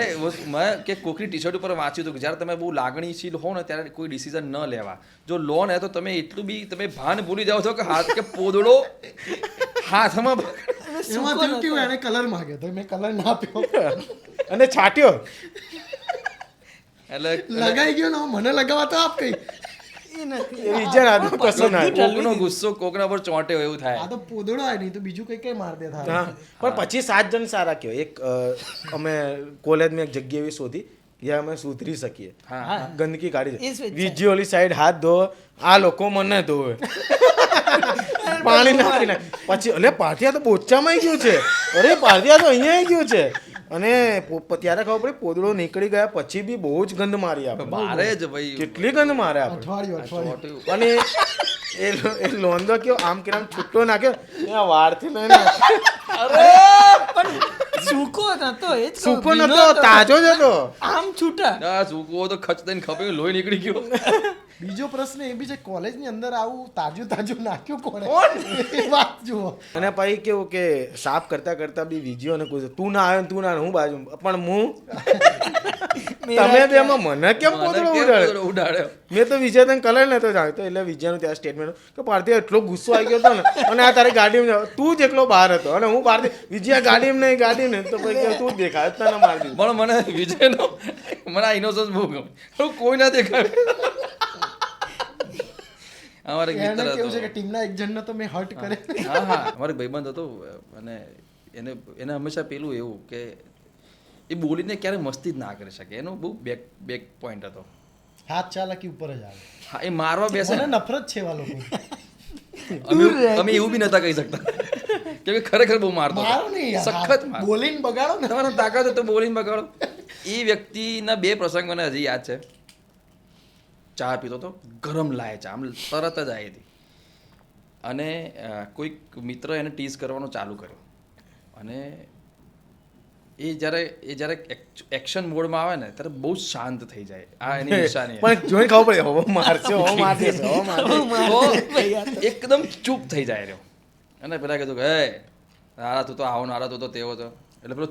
મેં કે કોકની ટી શર્ટ ઉપર વાંચ્યું હતું કે જ્યારે તમે બહુ લાગણીશીલ હો ને ત્યારે કોઈ ડિસિઝન ન લેવા જો લો ને તો તમે એટલું બી તમે ભાન ભૂલી જાઓ છો કે હાથ કે પોદળો હાથમાં એમાં થયું કેવું એને કલર માંગ્યો તો મેં કલર ના આપ્યો અને છાટ્યો એટલે લગાઈ ગયો ને મને લગાવવા તો આપ કઈ એ નથી એ વિજય હાથમાં કશું ના કોકનો ગુસ્સો કોકના પર ચોંટ્યો એવું થાય આ તો પોદળો આવે નહીં તો બીજું કઈ કઈ માર દે થાય હા પણ પછી 7 જણ સારા કહેવાય એક અમે કોલેજમાં એક જગ્યા એવી શોધી જ્યાં અમે સુધરી શકીએ હા ગંદકી કાઢી એ દે સ્વેચ્છાએ. બીજી ઓલી સાઈડ હાથ ધો આ લોકો મને ધોવે પાણી નાખી નાખ પછી અલે પાથિયા તો બોચામાં આવી ગયું છે અરે પાથિયા તો અહીંયા આવી ગયું છે અને ત્યારે ખબર પડી પોદળો નીકળી ગયા પછી બી બહુ જ ગંધ મારી આપણે મારે જ ભાઈ કેટલી ગંધ મારે આપણે અઠવાડિયું અને એ લોંદો કયો આમ કે આમ છૂટો નાખ્યો ત્યાં વાળથી લઈને પણ સૂકો નતો એ જ કહું, સૂકો ભીનો નતો તાજો જ હતો આમ છૂટા ના સૂકવો તો ખચ દઈને ખપે લોહી નીકળી ગયો બીજો પ્રશ્ન એ બી છે કોલેજની અંદર આવું તાજું તાજું નાખ્યું કોણે એ વાત જુઓ અને પછી કેવું કે સાફ કરતા કરતા બી વિજયો ને કોઈ તું ના આવ્યો ને તું ના આવ્યો, હું બાજુ પણ હું તમે બે માં મને કેમ પોતળો ઉડાડે ઉડાડ્યો મેં તો વિજય તને કલર નતો જાણતો એટલે વિજયનું ત્યાં સ્ટેટમેન્ટ કે પાર્થિવ એટલો ગુસ્સો આવી ગયો હતો ને અને આ તારી ગાડીમાં જાવ તું જ એકલો બહાર હતો અને હું પાર્થિવ વિજય ગાડીમાં નહીં ગાડી ને તો પછી કે તું જ દેખાય તને મારી દીધું પણ મને વિજયનો મને આ ઇનોસન્સ બહુ ગમે હું કોઈ ના દેખાય અમારે એક એને મિત્ર કેવું છે કે હતો ટીમના એક જણને તો મેં હર્ટ કરે હા હા અમારો ભાઈબંધ હતો અને એને હંમેશા પેલું એવું કે એ બોલીને ક્યારે મસ્તી જ ના કરી શકે એનો બહુ બેક પોઈન્ટ હતો હાથ ચાલાકી ઉપર જ આવે હા એ મારવા બેસે મને ને, નફરત છે એવા લોકો અમે એવું બી નતા કહી શકતા કે ખરેખર બહુ મારતો હતો. મારો નહીં યાર સખત માર બોલીને બગાડો ને તમારે તાકાત હોય તો બોલીને બગાડો એ વ્યક્તિના 2 પ્રસંગ મને હજી યાદ છે ચા પીતો તો ગરમ લાય ચા આમ તરત જ આવી હતી અને કોઈક મિત્ર એને ટીઝ કરવાનું ચાલુ કર્યું અને એ જ્યારે એક્શન મોડમાં આવે ને ત્યારે બહુ શાંત થઈ જાય આ એની નિશાની પણ જોઈ ખબર પડે હવે મારશે હવે મારશે હવે મારશે તો એકદમ ચૂપ થઈ જાય રહ્યો અને પેલા કીધું કે હે આરા તું તો આવો નારા તું તો તેવો તો એટલે પેલો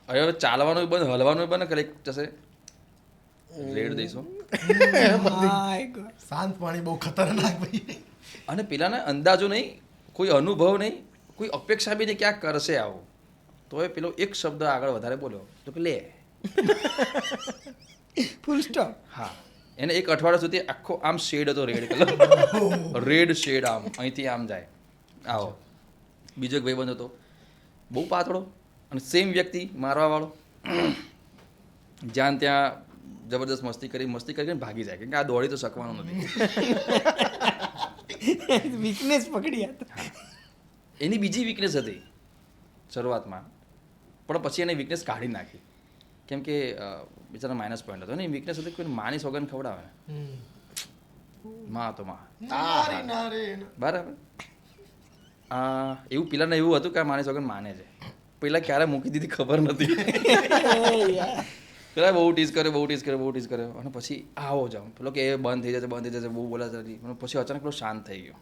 હવે ચાલવાનું બંધ હલવાનું બંધ કરે જશે રેડ દઈશું My God. શાંત પાણી બહુ ખતરનાક ભાઈ અને પેલાને અંદાજો નહીં કોઈ અનુભવ નહીં કોઈ અપેક્ષા બી નહીં કે આ કરશે આવું તો એ પેલો એક શબ્દ આગળ વધારે બોલ્યો તો કે લે. Full stop. હા, એને એક અઠવાડિયા સુધી આખો આમ શેડ હતો, રેડ કલર, રેડ શેડ, આમ અહીંથી આમ જાય. આવો બીજો એક ભાઈબંધ હતો, બહુ પાતળો અને સેમ વ્યક્તિ મારવાવાળો. જ્યાં ત્યાં જબરદસ્ત મસ્તી કરીને ભાગી જાય, કેમ કે આ દોડી તો શકવાનું નથી. વીકનેસ પકડી એની બીજી વીકનેસ હતી શરૂઆતમાં, પણ પછી એને વીકનેસ કાઢી નાખી, કેમ કે બિચારા માઇનસ પોઈન્ટ હતો ને. એ વીકનેસ હતી કોઈ માની સોગન ખવડાવે માં તો માં બરાબર. એવું પેલાને એવું હતું કે આ માની સોગન માને છે. પેલા ક્યારે મૂકી દીધી ખબર નથી. પેલા બહુ ટીઝ કર્યો અને પછી આવો જાઉં પેલો કે એ બંધ થઈ જશે બહુ બોલાશે. પછી અચાનક પેલો શાંત થઈ ગયો,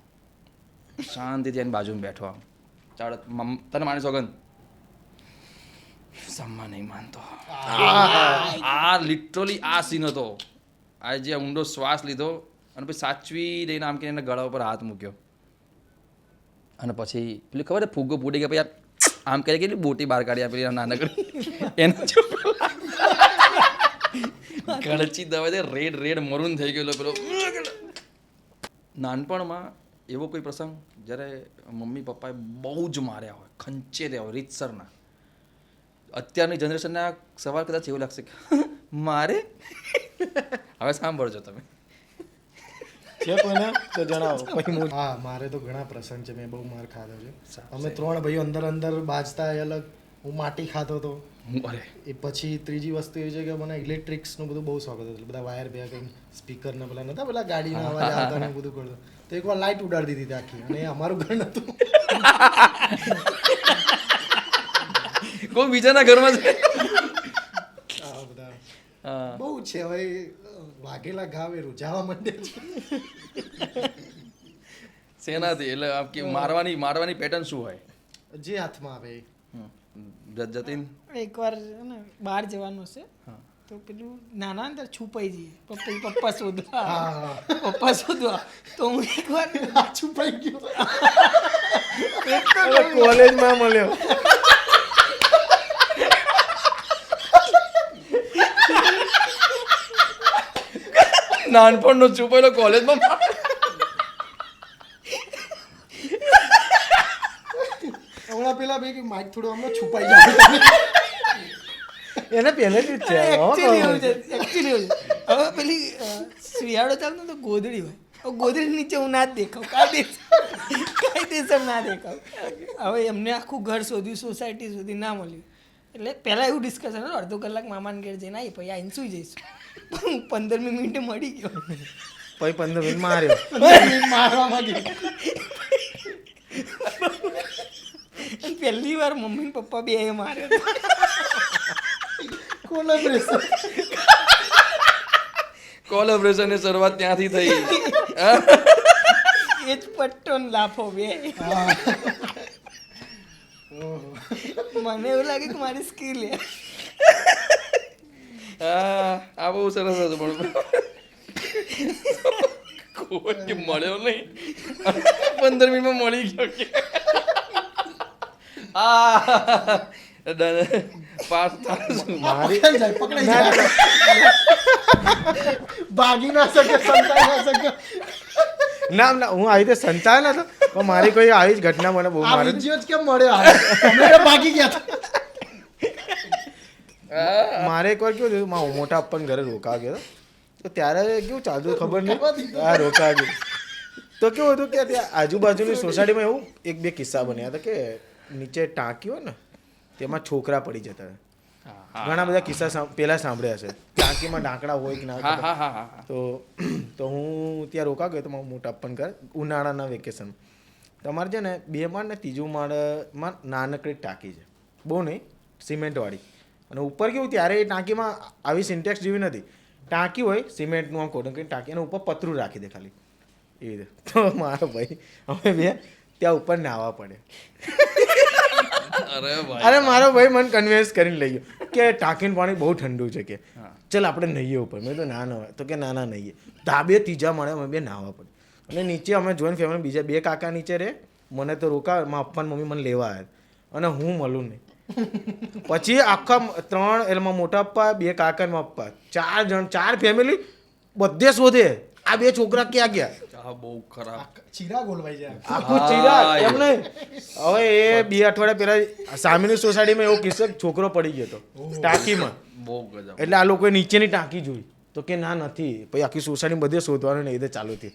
શાંતિથી એની બાજુમાં બેઠો. આમ ચાલો તને માની સોગન સમમાં નહીં માનતો. આ લિટરલી આ સીન હતો. આ જે ઊંડો શ્વાસ લીધો અને પછી સાચવી દઈને આમ કે એના ગળા ઉપર હાથ મૂક્યો અને પછી પેલી ખબર ફૂગો ફૂટી ગયા. પછી આમ કરી કેટલી બોટી બહાર કાઢી આપેલી નાનકડી એના ગળચી દવા રેડ મરૂન થઈ ગયેલો પેલો. નાનપણમાં એવો કોઈ પ્રસંગ જ્યારે મમ્મી પપ્પાએ બહુ જ માર્યા હોય, ખંચેર્યા હોય રીતસરના. અત્યારની જનરેશનને આ સવાલ કદાચ એવું લાગશે કે મારે. હવે સાંભળજો તમે. છે કોઈને તો જણાવો. પછી હા, મારે તો ઘણા પ્રસંગ છે, મેં બહુ માર ખાધો છે. અમે 3 ભાઈઓ અંદર બાજતા એ અલગ, હું માટી ખાતો હતો. અરે એ પછી ત્રીજી વસ્તુ એ છે કે મને ઇલેક્ટ્રિક્સનું બધું બહુ શોખ હતો. બધા વાયર ભેગા કંઈ સ્પીકર ને પેલા નતા પેલા ગાડીના અવાજ આવતા ને બધું કરતો. તો એકવાર લાઇટ ઉડાડી દીધી આખી, અને એ અમારું ઘર નતું. કોઈ બીજાના ઘરમાં છે. આ બધા બહુ છે હવે, વાઘેલા ઘાવે રૂજાવા માંડે છે. શેનાથી એટલે આમ કે મારવાની પેટર્ન શું હોય? જે હાથમાં આવે એ. જતીન એકવાર ને બહાર જવાનું છે તો પેલું નાના અંદર છુપાઈ જઈએ, પપ્પા શોધવા. તો હું એકવાર છુપાઈ ગયો, કોલેજમાં મળ્યો. નાનપણનો છુપાયેલો કોલેજમાં. હમણાં પેલા ભાઈ માઇક થોડું હમણાં છુપાઈ જાય. એને પહેલેથી જ છે. એકચ્યુઅલી એવું છે. હવે પેલી શિયાળો ચાલતો તો ગોદડી હોય, ગોદડી નીચે હું ના જ દેખાવ, કાયદેસર ના દેખાવ. હવે એમને આખું ઘર શોધ્યું, સોસાયટી સુધી ના મળ્યું. એટલે પહેલાં એવું ડિસ્કશન હતું, અડધો કલાક મામાને ઘેર જઈને આવી પછી આવીને સુઈ જઈશું. 15મી મિનિટે મળી ગયો. પછી 15 મિનિટ માર્યો. મારવા માંગી. પહેલી વાર મમ્મી ને પપ્પા બે માર્યો. કોલેબ્રેશનની શરૂઆત ત્યાંથી થઈ. એ જ પટ્ટો ને લાફો બે. મને એવું લાગે કે મારી સ્કિલ છે. આ બહુ સરસ હતું પણ કોઈ મળ્યો નહીં. 15 મિનિટમાં મળી ગયો કે ભાગી ના શકે, સંતાઈ ના શકે. ના હું આવી રીતે સંતાયો નતો, પણ મારી કોઈ આવી જ ઘટના મને બહુ મારે. જ કેમ મળ્યો? અમે ભાગી ગયા હતા. મારે એકવાર કેવું થયું, મારા મોટા પપ્પાને ઘરે રોકા ગયો તો ત્યારે કેવું ચાલતું ખબર નહીં. હા, રોકા ગયું તો કેવું હતું કે ત્યાં આજુબાજુની સોસાયટીમાં એવું 1-2 કિસ્સા બન્યા હતા કે નીચે ટાંકી હોય ને તેમાં છોકરા પડી જતા હતા. ઘણા બધા કિસ્સા પેલા સાંભળ્યા છે. ટાંકીમાં ઢાંકણા હોય કે ના. તો હું ત્યાં રોકા ગયો તો મારા મોટા પપ્પાને ઘર ઉનાળાના વેકેશન. તમારે છે ને 2 માળ ને 3જું માળમાં નાનકડી ટાંકી છે, બહુ નહીં, સિમેન્ટવાળી. અને ઉપર કેવું ત્યારે એ ટાંકીમાં આવી સિન્ટેક્સ જેવી નથી, ટાંકી હોય સિમેન્ટનું આમ કોટન કરીને ટાંકી, અને ઉપર પતરું રાખી દે ખાલી એ રીતે. તો મારો ભાઈ અમે બે ત્યાં ઉપર નાહવા પડે. અરે મારો ભાઈ મને કન્વિન્સ કરીને લઈ ગયો કે ટાંકીનું પાણી બહુ ઠંડુ છે કે ચાલ આપણે નહીએ ઉપર. મેં તો ના હોય તો કે ના નહીએ. ધાબે 3જા માળે અમે બે નાહવા પડે. અને નીચે અમે જોઈન્ટ ફેમિલી બીજા 2 કાકા નીચે રહે. મને તો રોકા, મારા પપ્પા મમ્મી મને લેવા આવ્યા અને હું મળું નહીં. પછી આખા 3 એમાં મોટા પપ્પા 2 કાકા ને પપ્પા 4 જણ 4 ફેમિલી બધે શોધે આ 2 છોકરા ક્યાં ગયા. આ બહુ ખરાબ. ચીરા ગોલવાઈ જાય. આખું ચિરાગ એમ નહીં. હવે એ 2 અઠવાડિયા પહેલા સામેની સોસાયટીમાં એવો કિસ્સો છોકરો પડી ગયો હતો ટાંકીમાં. બહુ ગજબ. એટલે આ લોકોએ નીચેની ટાંકી જોઈ તો કે ના નથી. પછી આખી સોસાયટી બધે શોધવાનું ને એ રીતે ચાલુ થયું.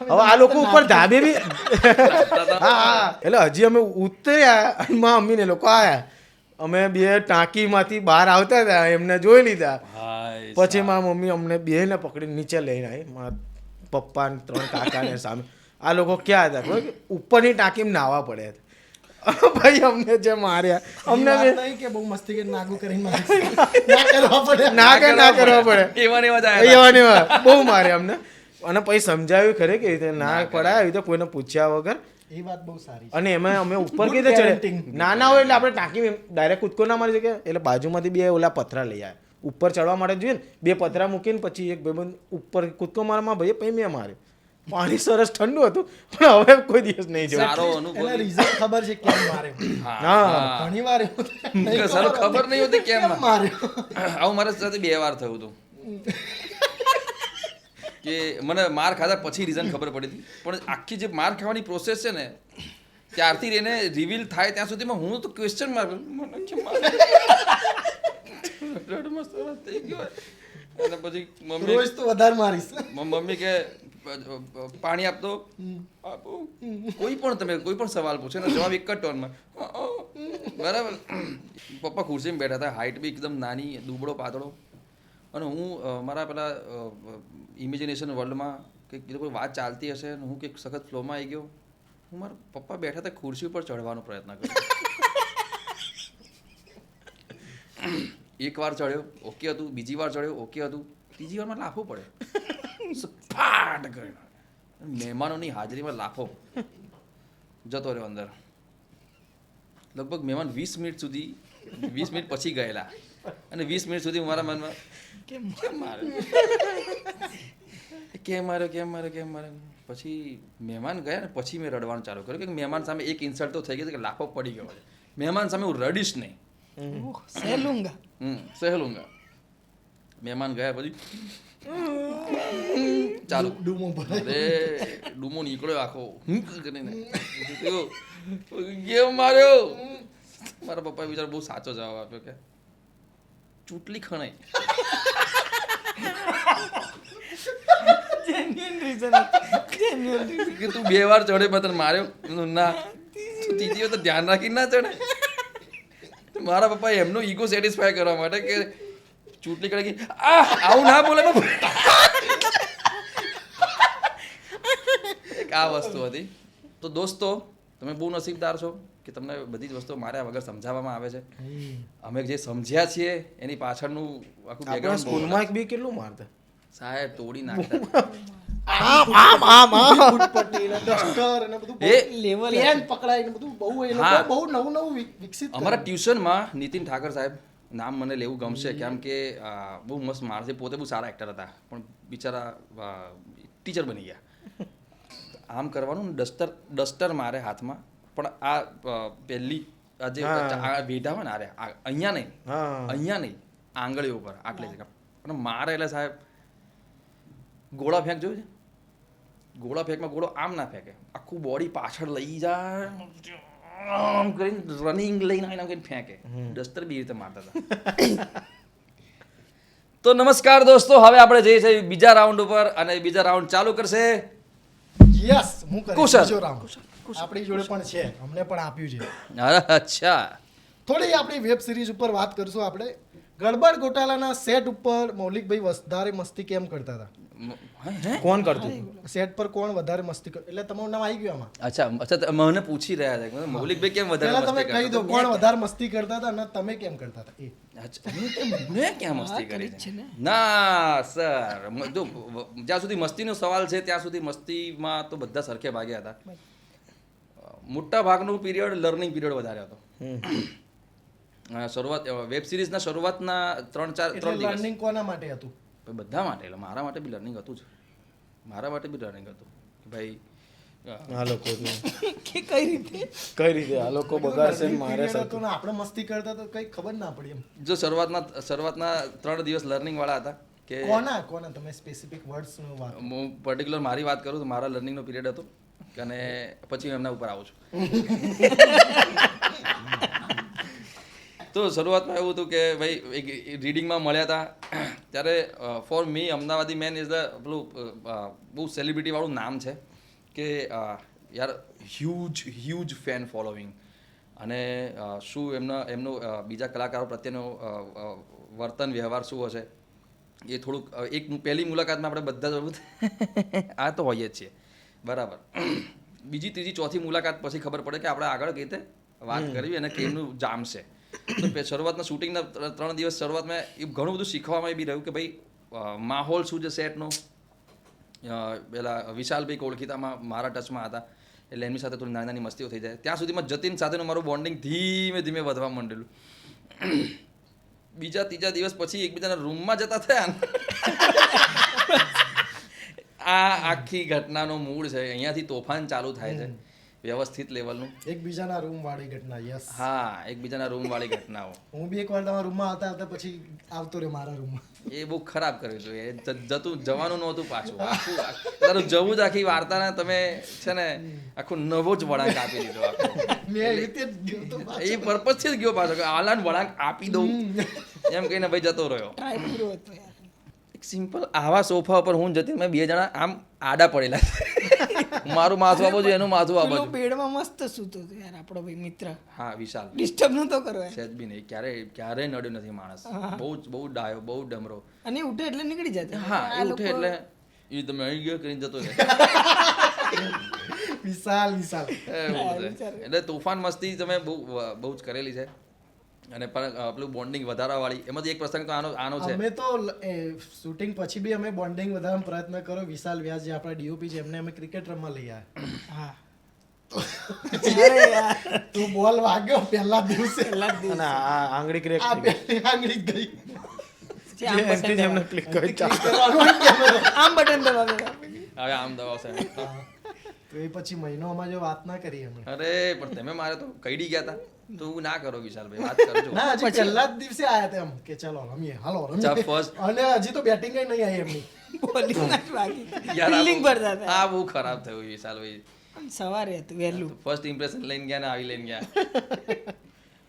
હવે આ લોકો ઉપર ધાબે બી હા એટલે હજી અમે ઉતર્યા અને મારા મમ્મીને લોકો આયા. અમે 2 ટાંકીમાંથી બહાર આવતા હતા એમને જોઈ લીધા. હાય પછી મારા મમ્મી અમને 2ને પકડીને નીચે લઈને આવી. મારા પપ્પા ને 3 કાકાને સામે. આ લોકો ક્યાં હતા ખબર કે ઉપરની ટાંકીમાં નાહવા પડ્યા હતા. ભાઈ અમને જે માર્યા અમને વાત નહીં કે બહુ મસ્તી કરીને નાગુ કરીને ના કરવા પડે. ના કરવા પડે એવા ને એવા જ આયા હતા. એવા બહુ માર્યા અમને. અને પછી સમજાવ્યું ખરે કે રીતે ના પડાય આવી રીતે કોઈને પૂછ્યા વગર. એ વાત બહુ સારી છે. અને એમાં અમે ઉપર કઈ રીતે ચડે નાના હોય એટલે આપણે ટાંકી ડાયરેક્ટ કૂદકો ના મારી શકીએ. એટલે બાજુમાંથી 2 ઓલા પથરા લઈ આવ્યા. ઉપર ચડવા માટે જોઈએ ને 2 પથરા મૂકીને પછી એક ભાઈબંધ ઉપર કૂદકો મારવામાં ભાઈએ પછી મેં માર્યો. પાણી સરસ ઠંડુ હતું પણ હવે કોઈ દિવસ નહીં જોયું. સારો અનુભવ. એને રીઝન ખબર છે કેમ માર્યો. હા ઘણી વાર એવું થાય. કે સર ખબર નહીં હોતી કેમ માર્યો. આવું મારા સાથે 2 વાર થયું હતું કે મને માર ખાધા પછી રીઝન ખબર પડી હતી. પણ આખી જે માર ખાવાની પ્રોસેસ છે ને ત્યારથી એને રિવીલ થાય ત્યાં સુધીમાં હું તો ક્વેશ્ચન માર્ક મને કેમ રડમાં સરસ થઈ ગયો. અને પછી મમ્મી રોજ તો વધારે મારીશ. મમ્મી કે પાણી આપતો આપું. કોઈ પણ તમે કોઈ પણ સવાલ પૂછે ને જવાબ એક જ ટોનમાં બરાબર. પપ્પા ખુરશીમાં બેઠા હતા. હાઈટ બી એકદમ નાની દુબળો પાતળો. અને હું મારા પેલા ઇમેજિનેશન વર્લ્ડમાં કંઈક કોઈ વાત ચાલતી હશે અને હું કંઈક સખત ફ્લોમાં આવી ગયો. હું મારા પપ્પા બેઠા હતા ખુરશી ઉપર ચડવાનો પ્રયત્ન કર્યો. એક વાર ચડ્યો ઓકે હતું. બીજી વાર ચડ્યો ઓકે હતું. ત્રીજી વારમાં લાફો પડે. ફાટ કરીને મહેમાનોની હાજરીમાં લાફો જતો રહ્યો અંદર. લગભગ મહેમાન 20 મિનિટ સુધી 20 મિનિટ પછી ગયેલા. અને 20 મિનિટ સુધી મારા મનમાં કેમ માર્યો. પછી મહેમાન ગયા ને પછી મેં રડવાનું ચાલુ કર્યું કે મહેમાન સામે એક ઇન્સલ્ટ તો થઈ ગઈ કે લાફો પડી ગયો. મહેમાન સામે હું રડીશ નહીં. સહેલુંગા સહેલુંગા. મહેમાન ગયા પછી ચાલુ ડૂમો ભરાય. અરે ડૂમો નીકળ્યો આખો કરીને કેમ માર્યો. મારા પપ્પાએ બિચારા બહુ સાચો જવાબ આપ્યો કે ચૂંટલી ખણાઈ. કે તું 2 વાર ચડે મેં તને માર્યો ના તું ત્રીજી વાર તો ધ્યાન રાખીને ના ચડે. મારા પપ્પાએ એમનો ઈગો સેટિસ્ફાય કરવા માટે કે ચૂંટણી કરે કે આવું ના બોલે. એક આ વસ્તુ હતી. તો દોસ્તો તમે બહુ નસીબદાર છો કે તમને બધી જ વસ્તુઓ માર્યા વગર સમજાવવામાં આવે છે. અમે જે સમજ્યા છીએ એની પાછળનું આખું આપણા બેકગ્રાઉન્ડ સ્કૂલમાં એક બી કેટલું મારતા. સાહેબ તોડી નાખતા. ફૂટપટ્ટી ને ડસ્ટર અને બધું એ લેવલ પેન પકડાય ને બધું બહુ એ હા. લોકો બહુ નવું વિકસિત કરે. અમારા ટ્યુશનમાં નીતિન ઠાકર સાહેબ નામ મને લેવું ગમશે કેમ કે બહુ મસ્ત માણસ છે. પોતે બહુ સારા એક્ટર હતા પણ બિચારા ટીચર બની ગયા. આમ કરવાનું ને ડસ્ટર મારે હાથમાં. પણ આ પહેલી આ જે વેઢા હોય ને આરે અહીંયા નહીં અહીંયા નહીં આંગળીઓ ઉપર આટલે જ અને મારે એટલે સાહેબ ગોળા ફેંક જોયું છે. ગોળા ફેંકમાં ગોળો આમ ના ફેંકે આખું બોડી પાછળ લઈ જાય આમ કરીને રનિંગ લઈને આવીને આમ કરીને ફેંકે. ડસ્ટર બી રીતે મારતા હતા. તો નમસ્કાર દોસ્તો હવે આપણે જઈએ છીએ બીજા રાઉન્ડ ઉપર અને બીજા રાઉન્ડ ચાલુ કરશે યસ હું કરીશ કુશલ. બીજો round. આપણી જોડે પણ છે અમને પણ આપ્યું છે. અચ્છા થોડી આપણી વેબ સિરીઝ ઉપર વાત કરશું આપણે. ગડબડ ગોટાલાના સેટ ઉપર મૌલિકભાઈ વધારે મસ્તી કેમ કરતા હતા? કોણ કરતું? સેટ પર કોણ વધારે મસ્તી કરતું? એટલે તમારું નામ આવી ગયું આમાં. અચ્છા મને પૂછી રહ્યા છે કે મૌલિકભાઈ કેમ વધારે પહેલા તમે મસ્તી કહી દો કરતા કોણ વધારે મસ્તી કરતા હતા અને તમે કેમ કરતા હતા એ. અચ્છા મેં ક્યાં મસ્તી કરી છે? ના સર જો જ્યાં સુધી મસ્તીનો સવાલ છે ત્યાં સુધી મસ્તીમાં તો બધા સરખે ભાગ્યા હતા. મોટા ભાગનો પીરિયડ લર્નિંગ પીરિયડ વધારે હતો. શરૂઆત વેબ સિરીઝના શરૂઆતના 3 દિવસ લર્નિંગ કોના માટે હતું? બધા માટે એટલે મારા માટે બી લર્નિંગ હતું જ. મારા માટે બી લર્નિંગ હતું કે ભાઈ આ લોકો કે કઈ રીતે કઈ રીતે આ લોકો બગાડશે ને મારે Period હતો ને આપણે મસ્તી કરતા તો કઈ ખબર ના પડી એમ. જો શરૂઆતના 3 દિવસ લર્નિંગ વાળા હતા કે કોના તમે સ્પેસિફિક વર્ડ્સ નું વાત હું પર્ટિક્યુલર મારી વાત કરું તો મારા લર્નિંગનો પીરિયડ હતો અને પછી હું એમના ઉપર આવું છું. તો શરૂઆતમાં એવું હતું કે ભાઈ એક રીડિંગમાં મળ્યા હતા ત્યારે for me Amdavadi main is the પેલું બહુ સેલિબ્રિટીવાળું નામ છે કે યાર હ્યુજ ફેન ફોલોવિંગ અને શું એમનું બીજા કલાકારો પ્રત્યેનો વર્તન વ્યવહાર શું હશે એ થોડુંક એક પહેલી મુલાકાતમાં આપણે બધા જ આ તો હોઈએ જ છીએ બરાબર. બીજી ત્રીજી ચોથી મુલાકાત પછી ખબર પડે કે આપણે આગળ કઈ રીતે વાત કરવી અને કેમનું જામશે. તો શરૂઆતના શૂટિંગના 3 દિવસ શરૂઆતમાં એ ઘણું બધું શીખવામાં બી રહ્યું કે ભાઈ માહોલ શું છે સેટનો. પેલા વિશાલભાઈ ઓળખીતામાં મારા ટચમાં હતા એટલે એમની સાથે થોડી નાની મસ્તીઓ થઈ જાય. ત્યાં સુધીમાં જતીન સાથેનું મારું બોન્ડિંગ ધીમે ધીમે વધવા માંડેલું. બીજા ત્રીજા દિવસ પછી એકબીજાના રૂમમાં જતા થયા ને આ આખી ઘટનાનો મૂળ છે. અહીંયાથી તોફાન ચાલુ થાય છે વ્યવસ્થિત લેવલનું. એકબીજાના રૂમ વાળી ઘટના. યસ. હા, એકબીજાના રૂમ વાળી ઘટનાઓ. હું બી એકવાર તમારા રૂમમાં આવતા પછી આવતો રહ્યો મારા રૂમમાં. એ બહુ ખરાબ કર્યું હતું. એ જવાનું નહોતું પાછું. તારું જવું જ આખી વાર્તાને તમે છે ને આખો નવો જ વળાંક આપી દીધો. મેં એ રીતે જ ગયો તો એ પર્પઝથી જ ગયો પાછો કે આલાન વળાંક આપી દઉં એમ કહીને ભાઈ જતો રહ્યો. ટ્રાય પૂરો હતો યાર. એક સિમ્પલ આવા સોફા ઉપર હું જતી મેં 2 જણા આમ આડા પડેલા મારું માથું આ બાજુ એનું માથું આ પેલો બાજુ. બેડમાં મસ્ત સૂતો હતો યાર આપણો ભાઈ મિત્ર. હા, વિશાલ. ડિસ્ટર્બ નતો કરો યાર. સહેજ બી નહીં. ક્યારેય નડ્યો નથી માણસ. બહુ ડાયો, બહુ ડમરો. અને એ ઉઠે એટલે નીકળી જતો. હા, એ ઉઠે એટલે એ તમે અહીં ગયો કરીને જતો રહે. વિશાલ એવું છે. એટલે તોફાન મસ્તી તમે બહુ જ કરેલી છે અને પેલું બોન્ડિંગ વધારવાવાળી એમાંથી એક પ્રસંગ તો આનો છે. અમે તો શૂટિંગ પછી બી અમે બોન્ડિંગ વધારવાનો પ્રયત્ન કર્યો. વિશાલ વ્યાસ જે આપણા ડીઓપી છે એમને અમે ક્રિકેટ રમવા લઈ આવ્યા. હા. તો બોલ વાગ્યો પહેલા દિવસે અને આ આંગળી ક્રેક આ પહેલી આંગળી ગઈ. જે આમ બટન જેમને ક્લિક કરી આમ બટન દબાવે. હવે આમ દબાવશે. તો એ પછી મહિનોમાં જો વાત ના કરી અમે. અરે પણ તમે મારે તો કઈડી ગયા હતા. તો ના કરો વિશાલભાઈ, વાત કરજો. ના, હજી પહેલા જ દિવસે આયા હતા એમ કે ચાલો રમીએ, હાલો ચા રમીએ. first. અને હજી તો બેટિંગ નહીં આવી એમની. બોલિંગ ના વાગી. યાર, ફિલ્ડિંગ ભરતા હતા. આ બહુ ખરાબ થયું વિશાલભાઈ. પણ સવારે હતું વહેલું. ફર્સ્ટ ઇમ્પ્રેશન લઈને ગયા ને આવી લઈને ગયા.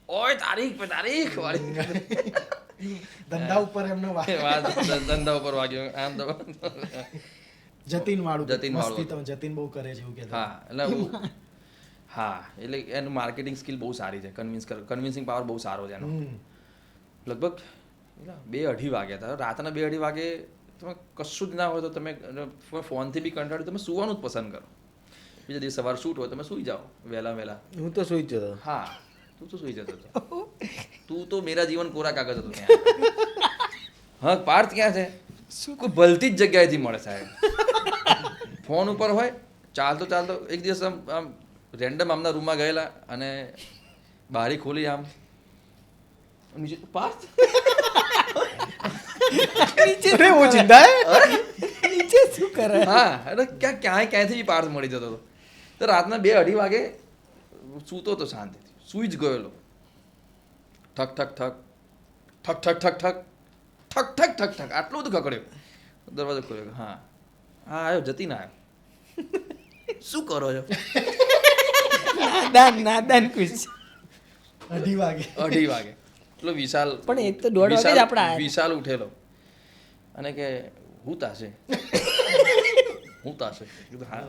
ઓય તારીખ વાળી ધંધા ઉપર એમને વાત. ધંધા ઉપર વાગ્યો આમ તો. જતીન વાળું જતીન વાળું. મસ્તી તો જતીન બહુ કરે છે એવું કહેતા. હા, એટલે હા, એટલે એનું માર્કેટિંગ સ્કિલ બહુ સારી છે. કન્વિન્સિંગ પાવર બહુ સારો છે એનો. લગભગ 2-2:30 વાગ્યા હતા. રાતના 2-2:30 વાગે તમે કશું જ ના હોય તો તમે ફોનથી બી કંટાળ્યું તમે સુવાનું જ પસંદ કરો. બીજા દિવસ સવાર શૂટ હોય તમે સુઈ જાઓ વહેલા. હું તો સુઈ જ જતો. હા, તું તો સુઈ જતો હતો. તું તો મેરા જીવન કોરા કાગજ હતો ત્યાં. હા, પાર્થ ક્યાં છે? કોઈ ભલતી જ જગ્યાએથી મળે સાહેબ. ફોન ઉપર હોય ચાલતો એક દિવસ આમ રેન્ડમ આમના રૂમમાં ગયેલા અને બારી ખોલી આમ નીચે પાર્થ અરે વો જિંદા હે. નીચે શું કરે? હા, એટલે ક્યાંયથી બી પાર્થ મળી જતો હતો. તો રાતના 2-2:30 વાગે સૂતો તો શાંતિથી સૂઈ જ ગયેલો. ઠક ઠક આટલું બધું ખકડ્યો. દરવાજો ખોલ્યો. હા આવ્યો, જતીન આવ્યો. શું કરો છો? નાદાન ક્વિઝ. 2:30 વાગે. 2:30 વાગે પેલો વિશાલ. પણ એ તો 1:30 વાગે જ આપણે આયા. વિશાલ ઉઠેલો અને કે હું તાશે. કીધું હા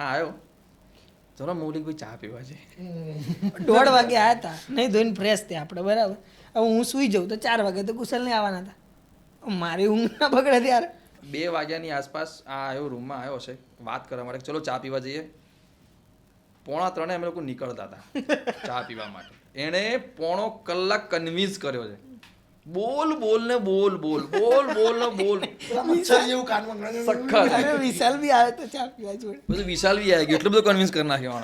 આવ્યો. ચલો મૌલિકભાઈ ચા પીવા છે. 1:30 વાગે આવ્યા હતા. નહીં ધોઈને ફ્રેશ થયા આપણે બરાબર. હવે હું સુઈ જાઉં તો 4 વાગે તો કુશલને આવવાના હતા. મારી ઊંઘ ના બગડે ત્યારે 2 વાગ્યાની આસપાસ આ આવ્યો, રૂમમાં આવ્યો છે વાત કરવા માટે. ચલો ચા પીવા જઈએ. 2:45 અમે લોકો નીકળતા હતા ચા પીવા માટે. એણે 1.5 કલાક કન્વિન્સ કર્યો છે. બોલ ને બોલ. મચ્છર જેવું કાનમાં ગણે. સખત. અરે વિશાલ બી આવે તો ચા પીવા જોડે. બધું વિશાલ બી આવી ગયો. એટલું બધું કન્વિન્સ કરી નાખ્યો.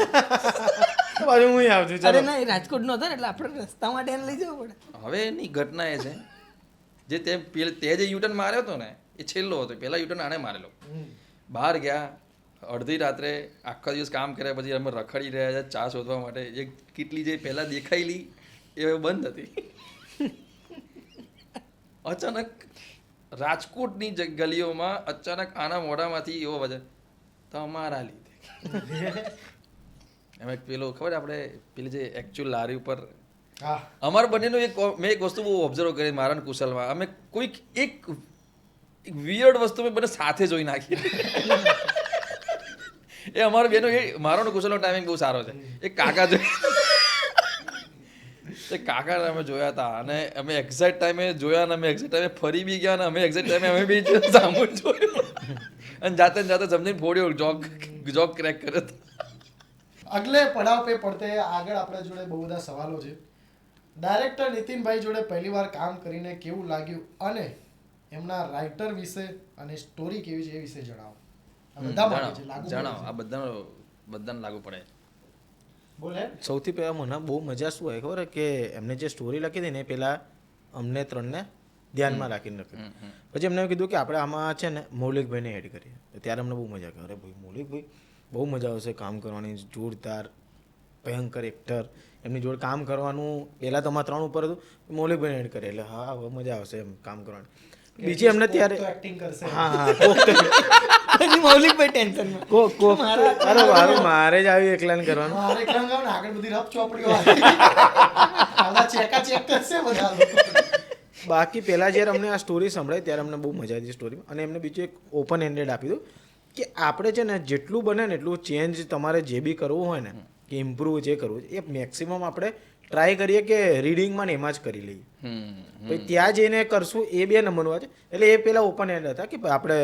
પાછું હું આવતું. અરે ચાલો ના, એ રાજકોટ નો હતો ને એટલે આપણે રસ્તા માટે એને લઈ જવું પડે. હવે એની ઘટના એ છે જે તે જે યુટર્ન માર્યો હતો ને એ છેલ્લો હતો. પહેલા યુટર્ન આણે મારેલો. બહાર ગયા અડધી રાત્રે આખા દિવસ કામ કર્યા પછી અમે રખડી રહ્યા છે ચા શોધવા માટે. એક કેટલી જે પહેલાં દેખાયેલી એ હવે બંધ હતી. અચાનક રાજકોટની ગલીઓમાં અચાનક આના મોઢામાંથી એવો વજન તમારા લીધે. એમાં પેલો ખબર આપણે પેલી જે એકચ્યુઅલ લારી ઉપર હા અમારા બંનેનું મેં એક વસ્તુ બહુ ઓબ્ઝર્વ કરી મારા ને કુશલમાં. અમે કોઈક એક વિયર્ડ વસ્તુ મેં બંને સાથે જોઈ નાખી. એ અમારો બેનો એ મારો ને કુશલનો ટાઈમિંગ બહુ સારો છે. એ કાકા અમે જોયા હતા અને અમે એક્ઝેક્ટ ટાઈમે જોયા ને અમે એક્ઝેક્ટ ટાઈમે ફરી બી ગયા ને અમે એક્ઝેક્ટ ટાઈમે અમે બી સામું જોયું અને જાતે સમજીને ફોડ્યો જોગ ક્રેક કર્યો. અગલે પડાવ પે પડતે આગળ આપણા જોડે બહુ બધા સવાલો છે. ડાયરેક્ટર નીતિનભાઈ જોડે પહેલી વાર કામ કરીને કેવું લાગ્યું અને એમના રાઇટર વિશે અને સ્ટોરી કેવી છે એ વિશે જણાવો. આ બધા માટે છે, લાગુ પડે જણાવો. છે. આ બધાને લાગુ પડે. બોલે સૌથી પહેલાં મને બહુ મજા શું હોય ખબર કે એમને જે સ્ટોરી લખી હતી ને એ પહેલાં અમને ત્રણને ધ્યાનમાં રાખીને લખી. પછી એમને કીધું કે આપણે આમાં છે ને મૌલિકભાઈને એડ કરીએ. ત્યારે અમને બહુ મજા કરી. અરે ભાઈ મૌલિકભાઈ બહુ મજા આવશે કામ કરવાની, જોરદાર ભયંકર એક્ટર, એમની જોડે કામ કરવાનું. પહેલાં તમારા ત્રણ ઉપર હતું, મૌલિકભાઈને એડ કરીએ એટલે હા હવે મજા આવશે એમ કામ કરવાની. બીજી એમને ત્યારે એક્ટિંગ કરશે. હા કોક પછી મૌલિકભાઈ ટેન્શનમાં કોક અરે મારે જ આવી એકલાને કરવાનું. મારે કેમ ગાવ ને આગળ બધી રફ ચોપડીઓ આવી. આવા ચેકા ચેક કરશે બધા લોકો. બાકી પહેલાં જ્યારે અમને આ સ્ટોરી સંભળાઈ ત્યારે અમને બહુ મજા આવી સ્ટોરીમાં. અને એમને બીજું એક ઓપન હેન્ડેડ આપી દઉં કે આપણે છે ને જેટલું બને ને એટલું ચેન્જ તમારે જે બી કરવું હોય ને કે ઇમ્પ્રૂવ જે કરવું એ મેક્સિમમ આપણે ટ્રાય કરીએ કે રીડિંગમાં ને એમાં જ કરી લઈએ. પછી ત્યાં જઈને કરશું એ બે નંબરનું વાત છે. એટલે એ પહેલાં ઓપન હેન્ડ હતા કે આપણે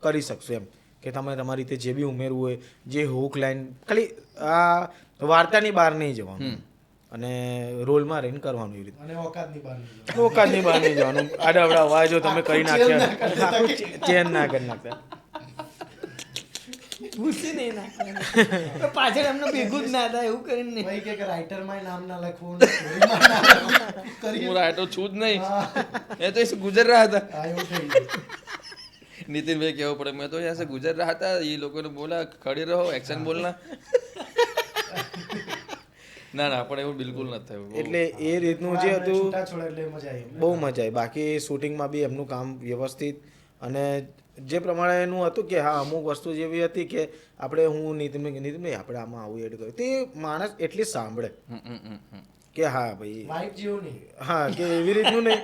કરી શકશું એમ કે તમે તમારી રીતે જે બી ઉમેરવું હોય જે હુક લાઈન ખાલી આ વાર્તાની બહાર નહીં જવાનું અને રોલમાં રહીને કરવાનું એવી રીતે. અને ઓકાતની બહાર નહીં જવાનું. ઓકાતની બહાર નહીં જવાનું. આડા અવાજો તમે કરી નાખ્યા ચેન ના કરી નાખતા. ભૂસી નહીં નાખવાનું પાછળ એમને ભેગું જ ના થાય એવું કરીને નહીં. ભાઈ કે રાઇટરમાં નામ ના લખવું ને સ્ટોરીમાં નામ ના લખવું. કરીએ. હું રાઇટર છું જ નહીં. એ તો ऐसे गुजर रहा था. હા, એવું થઈ ગયું. नितिन भाई कहना पड़े मैं तो यहाँ से गुजर रहा था ये लोगों ने बोला खड़े रहो एक्शन बोलना. ના ના પણ એવું બિલકુલ નથી થયું. એટલે એ રીતનું જે હતું છૂટાછોડા એટલે મજા આવી. બહુ મજા આવી. બાકી શૂટિંગમાં બી એમનું કામ વ્યવસ્થિત અને જે પ્રમાણેનું હતું કે હા અમુક વસ્તુ જેવી હતી કે આપણે હું નીતિનભાઈ આપણે આમાં આવું એડ કર્યું તે માણસ એટલી સાંભળે કે હા ભાઈ વાઇફ જેવું નહીં. હા કે એવી રીતનું નહીં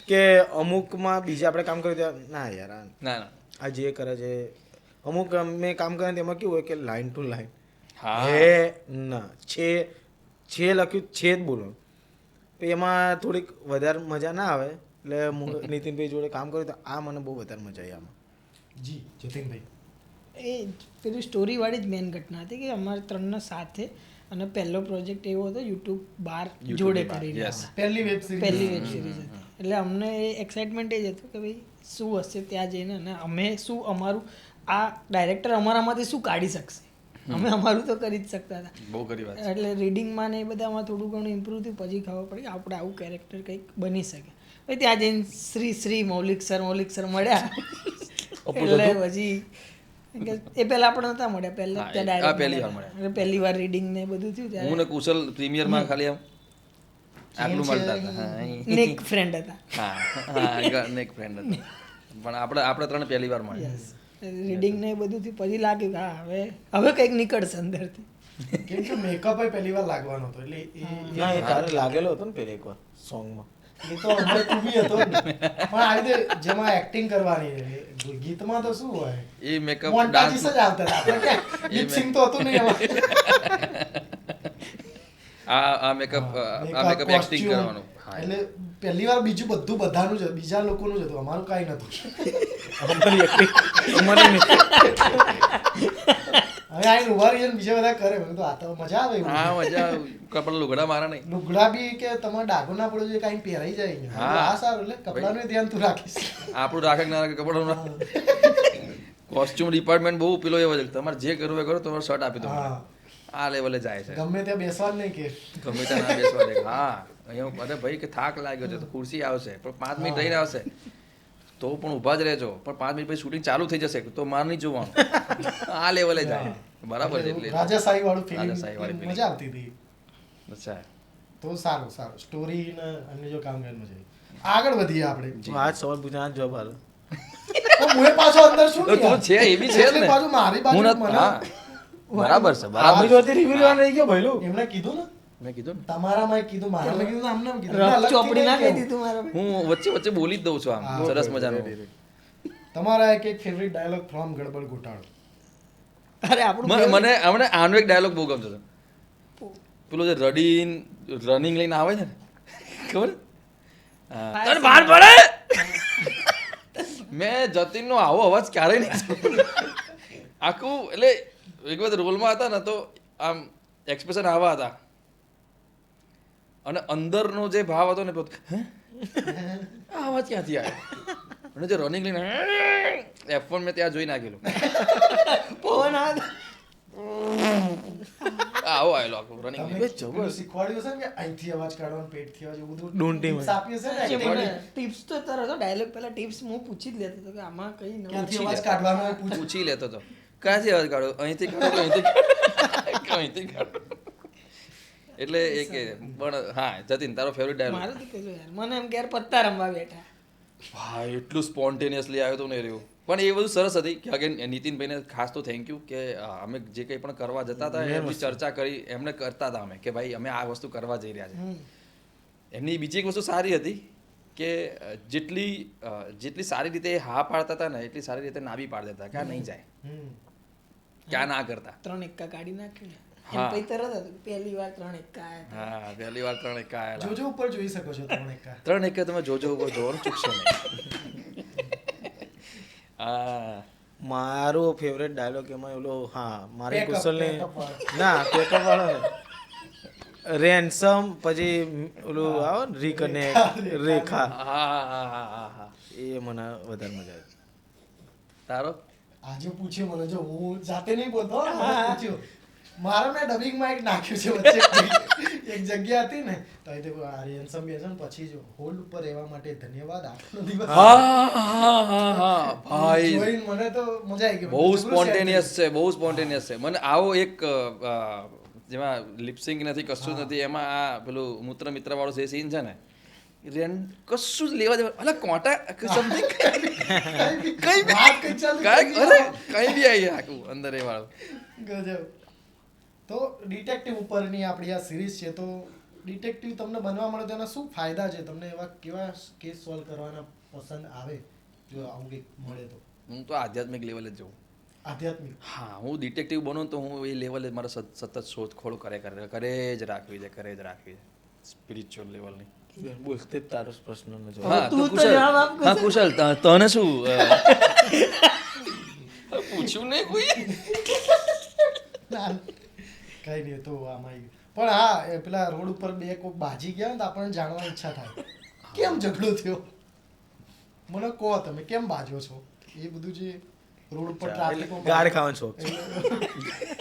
કે અમુકમાં બીજા આપણે કામ કર્યું ત્યાં ના યાર ના ના આ જે કરે છે અમુક મેં કામ કરે તેમાં કેવું હોય કે લાઈન ટુ લાઈન હા હે ના છે લખ્યું છે જ બોલો. તો એમાં થોડીક વધારે મજા ના આવે. એટલે નીતિનભાઈ જોડે કામ કર્યું તો આ મને બહુ વધારે મજા આવી આમાં. જી જતીનભાઈ. એ પેલી સ્ટોરીવાળી જ મેઇન ઘટના હતી કે અમારે ત્રણના સાથે અને પહેલો પ્રોજેક્ટ એવો હતો યુટ્યુબ બાર જોડે કરીને yes. પહેલી વેબ સિરીઝ. પહેલી વેબ સિરીઝ હતી. એટલે અમને એ એક્સાઇટમેન્ટ એ જ હતું કે ભાઈ શું હશે ત્યાં જઈને અને અમે શું અમારું આ ડાયરેક્ટર અમારામાંથી શું કાઢી શકશે. અમે અમારું તો કરી જ શકતા હતા. બહુ કરી વાત. એટલે રીડિંગમાં ને એ બધામાં થોડું ઘણું ઇમ્પ્રૂવ થયું. પછી ખબર પડી કે આપણે આવું કેરેક્ટર કંઈક બની શકે. પછી ત્યાં જઈને શ્રી મૌલિક સર મળ્યા. એટલે પછી એ પહેલા આપણે નતા મળ્યા. પહેલા હા, ત્યાં આ ડાયરેક્ટ પહેલી વાર મળ્યા. એટલે પહેલી વાર રીડિંગ ને બધું થયું ત્યારે હું ને કુશલ પ્રીમિયરમાં ખાલી આમ આટલું મળતા હતા. હા નેક ફ્રેન્ડ હતા. હા એક ફ્રેન્ડ હતા પણ આપણે ત્રણ પહેલી વાર મળ્યા. યસ રીડિંગ ને એ બધું થયું પછી લાગ્યું કે હા હવે કંઈક નીકળશે અંદરથી. કેમ કે મેકઅપ પહેલી વાર લાગવાનો હતો એટલે ના એ તારે લાગેલો હતો ને પેલા એકવાર સોંગમાં. એ તો અમારે ખૂબી હતો જ ને. પણ આવી રીતે જેમાં એક્ટિંગ કરવાની ગીતમાં તો શું હોય એ મેકઅપ મોન્ટાજીસ ડાન્સ જ આવતા હતા. આપણે ક્યાં લિપ સિંગ તો હતું નહીં એમાં. આ મેકઅપ એક્ટિંગ કરવાનું. હા એટલે પહેલી વાર બીજું બધું બધાનું જ હતું, બીજા લોકોનું જ હતું, અમારું કાંઈ નતું. અમારી acting અમારી નહીં. હવે આઈને ઉભા રહીને બીજા બધા કરે. મેં કીધું આ તો મજા આવે એવું. હા મજા કપડા લુગડા મારા નહીં. લુગડા બી કે તમારે ડાઘો ના પડવો જોઈએ કાંઈ પહેરાઈ જાય અહીંયા. હા. આ સારું એટલે કપડાનું ધ્યાન તું રાખીશ. આપણું રાખે કે ના રાખે કપડાનું કોસ્ટ્યુમ ડિપાર્ટમેન્ટ બહુ પેલો એવો છે તમારે જે કરવું એ કરો તમારે શર્ટ આપી દો. હા. આ લેવલે જાય છે. ગમે ત્યાં બેસવા જ નહીં કે ગમે ત્યાં ના બેસવા દે. હા અહીંયા અરે ભાઈ કે થાક લાગ્યો છે તો ખુરશી આવશે પણ 5 મિનિટ રહીને આવશે. તો પણ ઊભા જ રહેજો, પણ 5 મિનિટ પછી શૂટિંગ ચાલુ થઈ જશે તો માર નહીં જોવાનું. આ લેવલે જાય. બરાબર છે. એટલે રાજાશાહી વાળું રાજાશાહી વાળી ફિલિંગ મજા આવતી હતી. અચ્છા, તો સારું સારું સ્ટોરી ને અન્ય જો કામ કરીને મજા આવી. આગળ વધીએ આપણે. આજ સવાલ પૂછ્યા આજ જવાબ આલો. તો હું પાછો અંદર શું તો તું છે એ બી છે જ એટલે ને. પાછું મારી બાજુ હું નથી. મને હા, બરાબર છે, બરાબર. આપણી જોડે રિવ્યુ લેવા રહી ગયો ભઈલું. એમણે કીધું ને મેં કીધું ને, તમારામાં કીધું મારામાં કીધું આમને એમ કીધું. રફ અલગથી ચોપડી ના નહીં કહી કહેવું. દીધું મારા હું વચ્ચે વચ્ચે બોલી જ દઉં છું આમ હા, સરસ okay, મજાનું. તમારા એક ફેવરિટ ડાયલોગ ફ્રોમ ગડબડ ગોટાળો. અરે આપણું મને હમણાં આનો એક ડાયલોગ બહુ ગમતો હતો. પેલો જે રનિંગ લઈને આવે છે ને, ખબર? હા, તને બહાર પડે. મેં જતીનનો આવો અવાજ ક્યારેય નહીં સાંભળ્યો. આખું એટલે એક વખત રોલમાં હતા ને તો આમ એક્સપ્રેશન આવા હતા અને અંદરનો જે ભાવ હતો ને પેલો, હે? આ અવાજ ક્યાંથી આવ્યો? અને જે રનિંગ લઈને F1 મેં ત્યાં જોઈ નાખેલું. પવન આવે આવો આવેલો આખું રનિંગ તમે પેલું શીખવાડ્યું છે ને કે અહીંથી અવાજ કાઢવાનો, પેટથી અવાજ, એવું બધું ડૂંટી tips આપીએ છે ને છે acting મને ની. ટિપ્સ તો તરત ડાયલોગ પહેલા ટિપ્સ હું પૂછી જ લેતો હતો કે આમાં કઈ નવું ક્યાંથી અવાજ કાઢવાનો એ પૂછ. પૂછી લેતો હતો, ક્યાંથી અવાજ કાઢો? અહીંથી કાઢો કે અહીંથી કાઢો? કે અહીંથી કાઢો? એટલે એક પણ હા, જતીન તારો ફેવરિટ ડાયલોગ? મારે તો પેલું યાર મને એમ ક્યારે પત્તા રમવા બેઠા ભાઈ એટલું સ્પોન્ટેનિયસલી આવ્યું હતું ને રહ્યું. પણ એ બધું સરસ હતી કે અગેન નીતિનભાઈને ખાસ તો થેન્ક યુ કે અમે જે કંઈ પણ કરવા જતા હતા એમની ચર્ચા કરી, એમને કરતા હતા અમે કે ભાઈ અમે આ વસ્તુ કરવા જઈ રહ્યા છે. એમની બીજી એક વસ્તુ સારી હતી કે જેટલી સારી રીતે એ હા પાડતા હતા ને એટલી સારી રીતે ના બી પાડતા હતા કે આ નહીં જાય, હમ. કે આ ના કરતા. 3 એક્કા કાઢી નાખ્યું ને હા. એમ પછી તરત હતું પહેલી વાર 3 એક્કા આયા હા, પહેલી વાર 3 એક્કા આયેલા. જોજો ઉપર જોઈ શકો છો ત્રણ એકા. 3 એક્કા તમે જોજો ઉપર જોવાનું ચૂકશો નહીં. હા, મારો ફેવરેટ ડાયલોગ એમાં ઓલો હા મારે Pack up, કુશલને pack up વાળો. ના પેકઅપ વાળો ને રેન્સમ પછી ઓલું આવો ને રિકનેક્ટ રેખા હા. એ મને વધારે મજા આવી. તારો? આજે પૂછ્યું મને, જો હું જાતે નહીં બોલતો હો, મને પૂછ્યું. મારે મેં ડબિંગમાં એક નાખ્યું છે વચ્ચે એક જગ્યા હતી ને તો અહીં તે આર્યનસમ બેસન પછી જો હોલ્ડ ઉપર રહેવા માટે ધન્યવાદ આજનો દિવસ. હા ભાઈ, જોઈને મને તો મજા આવી ગઈ. બહુ સ્પોન્ટેનિયસ છે, બહુ સ્પોન્ટેનિયસ છે. મને આવો એક જેમાં લિપસિંગ નથી, કશું જ નથી, એમાં આ પેલું મૂત્ર મિત્ર વાળો જે સીન છે ને, કશું જ લેવા દેવા, અલા કોટા સમથિંગ કઈ વાત કઈ ચાલુ કઈ અરે કઈ બી આવી આખું અંદર એ વાળું. ગજબ. તો ડિટેક્ટિવ ઉપરની આપણી આ સિરીઝ છે, તો ડિટેક્ટિવ તમને બનવા મળે તો એના શું ફાયદા છે? તમને એવા કેવા કેસ સોલ્વ કરવાના પસંદ આવે જો આવું કંઈક મળે તો? હું તો આધ્યાત્મિક લેવલે જ જઉં. આધ્યાત્મિક. હા, હું ડિટેક્ટિવ બનું તો હું એ લેવલે મારે સતત શોધખોળ કરે જ રાખવી છે, સ્પિરિચ્યુઅલ લેવલની. બોલતે જ તારો પ્રશ્નનો જવાબ. હા, તું તો તો કુશલ, જવાબ આપ, હા કુશલ, તને શું પૂછ્યું નહીં કોઈ? ના, કઈ નહીં, તો આમાં આવી ગયું. પણ હા, એ પેલા રોડ ઉપર બે કોક બાજી ગયા ને તો આપણને જાણવાની ઈચ્છા થાય કેમ ઝઘડો થયો. મને કહો તમે કેમ બાજો છો? એ બધું જે રોડ ઉપર ટ્રાફિકમાં ગાળ ખાવાનો શોખ છે.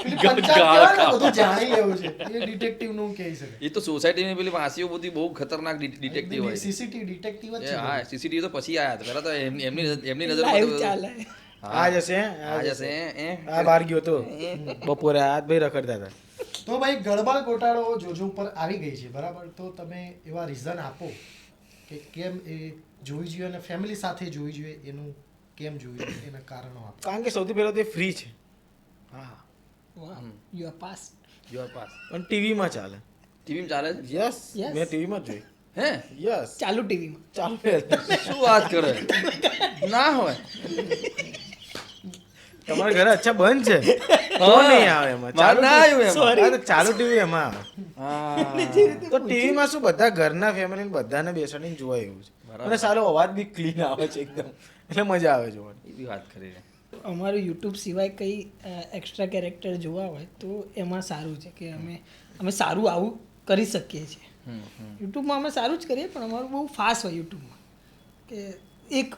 પેલી પંચાયત કહેવાય ને, બધું જાણી લેવું છે. એ ડિટેક્ટિવનું કહી શકે. એ તો સોસાયટીની પેલી વાસીઓ બધી બહુ ખતરનાક ડિટેક્ટિવ હોય છે. સીસીટીવી ડિટેક્ટિવ જ એ છે. હા, સીસીટીવી તો પછી આયા હતા. પહેલા તો એમની નજર લાઈવ ચાલે આ જશે આ જશે આ બહાર ગયો તો બપોરે આ ભાઈ રખડતા હતા. તો ભાઈ ગડબડ ગોટાળો જોજો ઉપર આવી ગઈ છે, બરાબર? તો તમે એવા રીઝન આપો કે કેમ એ જોવી જોઈએ અને ફેમિલી સાથે જોવી જોઈએ, એનું કેમ જોવી જોઈએ, એના કારણો આપો. કારણ કે સૌથી પહેલા તે ફ્રી છે હા, you are pass your pass. અને ટીવીમાં ચાલે. ટીવીમાં ચાલે છે? Yes Yes. મેં ટીવીમાં જ જોઈ. હે, યસ ચાલુ ટીવીમાં ચાલુ. શું વાત કરે? ના હોય. તમારા ઘરે અચ્છા બંધ છે તો નહીં આવે એમાં. ચાલુ ના આવ્યું એમાં. Sorry. હા, તો ચાલુ ટીવી એમાં આવે. હા, તો ટીવીમાં શું બધા ઘરના ફેમિલી બધાને બેસાડીને જોવાય એવું છે. બરાબર. અને સારો અવાજ બી ક્લીન આવે છે એકદમ, એટલે મજા આવે જોવાની. એવી વાત કરી છે. અમારું યુટ્યુબ સિવાય કંઈ એક્સ્ટ્રા કેરેક્ટર જોવા હોય તો એમાં સારું છે કે અમે સારું આવું કરી શકીએ છીએ. યુટ્યુબમાં અમે સારું જ કરીએ પણ અમારું બહુ ફાસ્ટ હોય યુટ્યુબમાં કે એક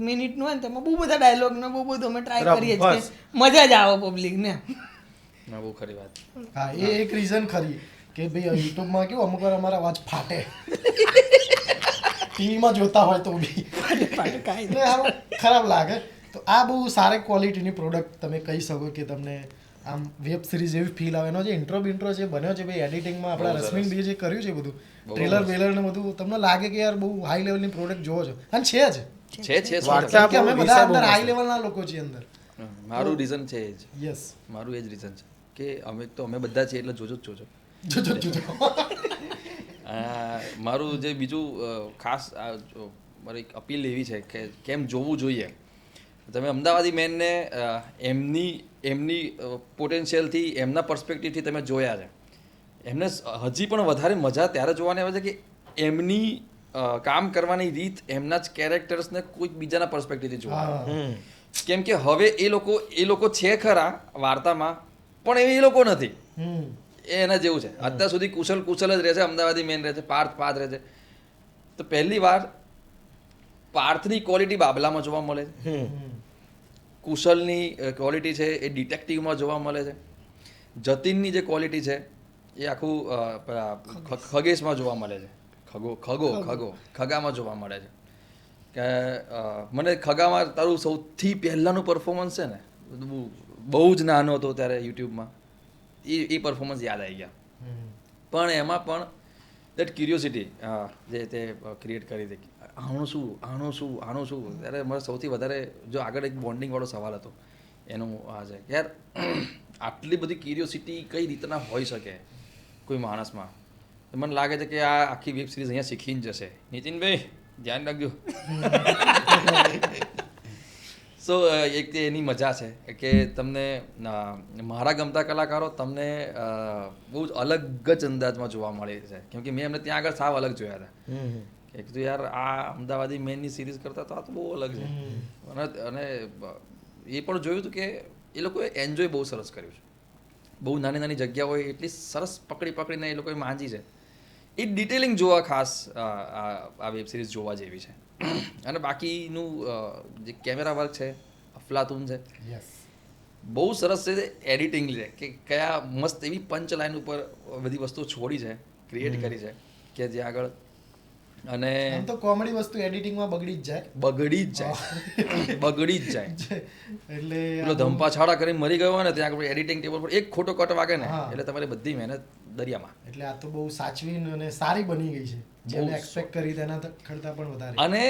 મિનિટનું હોય ને તેમાં બહુ બધા ડાયલોગ ને બહુ બધું અમે ટ્રાય કરીએ છીએ બસ. કે મજા જ આવે પબ્લિકને. ના, બહુ ખરી વાત. હા, એ એક રીઝન ખરી કે ભાઈ યુટ્યુબમાં કેવું અમુક વાર અમારા અવાજ ફાટે. ટીવીમાં જોતા હોય તો બી કાંઈ એટલે આમ ખરાબ લાગે. તો આ બહુ સારી ક્વોલિટીની પ્રોડક્ટ તમે કહી શકો કે તમને આમ વેબ સિરીઝ એવી ફીલ આવે. એનો જે ઇન્ટ્રો જે બન્યો છે ભાઈ એડિટિંગમાં આપણા રશ્મિન બી જે કર્યું છે બધું ટ્રેલર વેલર ને બધું તમને લાગે કે યાર બહુ હાઈ લેવલની પ્રોડક્ટ જોવો છો અને છે જ છે વાર્તા કે અમે બહુ બધા વિષય બહુ અંદર હાઈ મસ્ત. લેવલના લોકો છીએ અંદર. મારું રીઝન છે એ જ, યસ મારું એ જ રીઝન છે કે અમે બધા છીએ એટલે જોજો જ જોજો. મારું જે બીજું ખાસ મારી એક અપીલ એવી છે કે કેમ જોવું જોઈએ. તમે અમદાવાદી મેનને એમની પોટેન્શિયલથી એમના પર્સપેક્ટિવથી તમે જોયા છે. એમને હજી પણ વધારે મજા ત્યારે જોવાની આવે છે કે એમની કામ કરવાની રીત એમના જ કેરેક્ટર્સને કોઈક બીજાના પર્સપેક્ટિવથી જોવા. કેમ કે હવે એ લોકો છે ખરા વાર્તામાં પણ એ લોકો નથી. એ એના જેવું છે. અત્યાર સુધી કુશલ જ રહે છે, અમદાવાદી મેન રહે છે, પાર્થ રહે છે. તો પહેલી વાર પાર્થની ક્વોલિટી બાબલામાં જોવા મળે છે. કુશલની ક્વોલિટી છે એ ડિટેક્ટિવમાં જોવા મળે છે. જતીનની જે ક્વોલિટી છે એ આખું ખગેશમાં જોવા મળે છે. ખગામાં જોવા મળે છે. કે મને ખગામાં તારું સૌથી પહેલાંનું પરફોર્મન્સ છે ને, બહુ જ નાનો હતો ત્યારે યુટ્યુબમાં, એ પરફોર્મન્સ યાદ આવી ગયા. પણ એમાં પણ દેટ ક્યુરિયોસિટી જે તે ક્રિએટ કરી હતી, આનું શું ત્યારે મારે સૌથી વધારે જો આગળ એક બોન્ડિંગવાળો સવાલ હતો એનું આ છે કે યાર આટલી બધી ક્યુરિયોસિટી કઈ રીતના હોઈ શકે કોઈ માણસમાં. મને લાગે છે કે આ આખી વેબ સિરીઝ અહીંયા શીખીને જશે. નીતિનભાઈ ધ્યાન રાખજો. સો એક તે એની મજા છે કે તમને મારા ગમતા કલાકારો તમને બહુ જ અલગ જ અંદાજમાં જોવા મળે છે. કેમ કે મેં એમને ત્યાં આગળ સાવ અલગ જોયા હતા કે કીધું યાર આ અમદાવાદી મેનની સિરીઝ કરતા તો આ તો બહુ અલગ છે. અને એ પણ જોયું હતું કે એ લોકોએ એન્જોય બહુ સરસ કર્યું છે. બહુ નાની નાની જગ્યાઓ એટલી સરસ પકડીને એ લોકોએ માંજી છે. એ ડિટેલિંગ જોવા ખાસ આ વેબ સિરીઝ જોવા જેવી છે. અને બાકીનું જે કેમેરા વર્ક છે અફલાતુન છે, બહુ સરસ છે. એડિટિંગ છે કે કયા મસ્ત એવી પંચ લાઈન ઉપર બધી વસ્તુઓ છોડી છે, ક્રિએટ કરી છે કે જે આગળ અને આમ તો કોમેડી વસ્તુ એડિટિંગમાં બગડી જ જાય એટલે પેલો ધંપા છાડા કરીને મરી ગયો હોય ને ત્યાં આગળ એડિટિંગ ટેબલ પર એક ખોટો કટ વાગે ને એટલે તમારી બધી મહેનત દરિયામાં. એટલે આ તો બહુ સાચવીને અને સારી બની ગઈ છે, જેને એક્સપેક્ટ કરી તેના કરતાં પણ વધારે. અને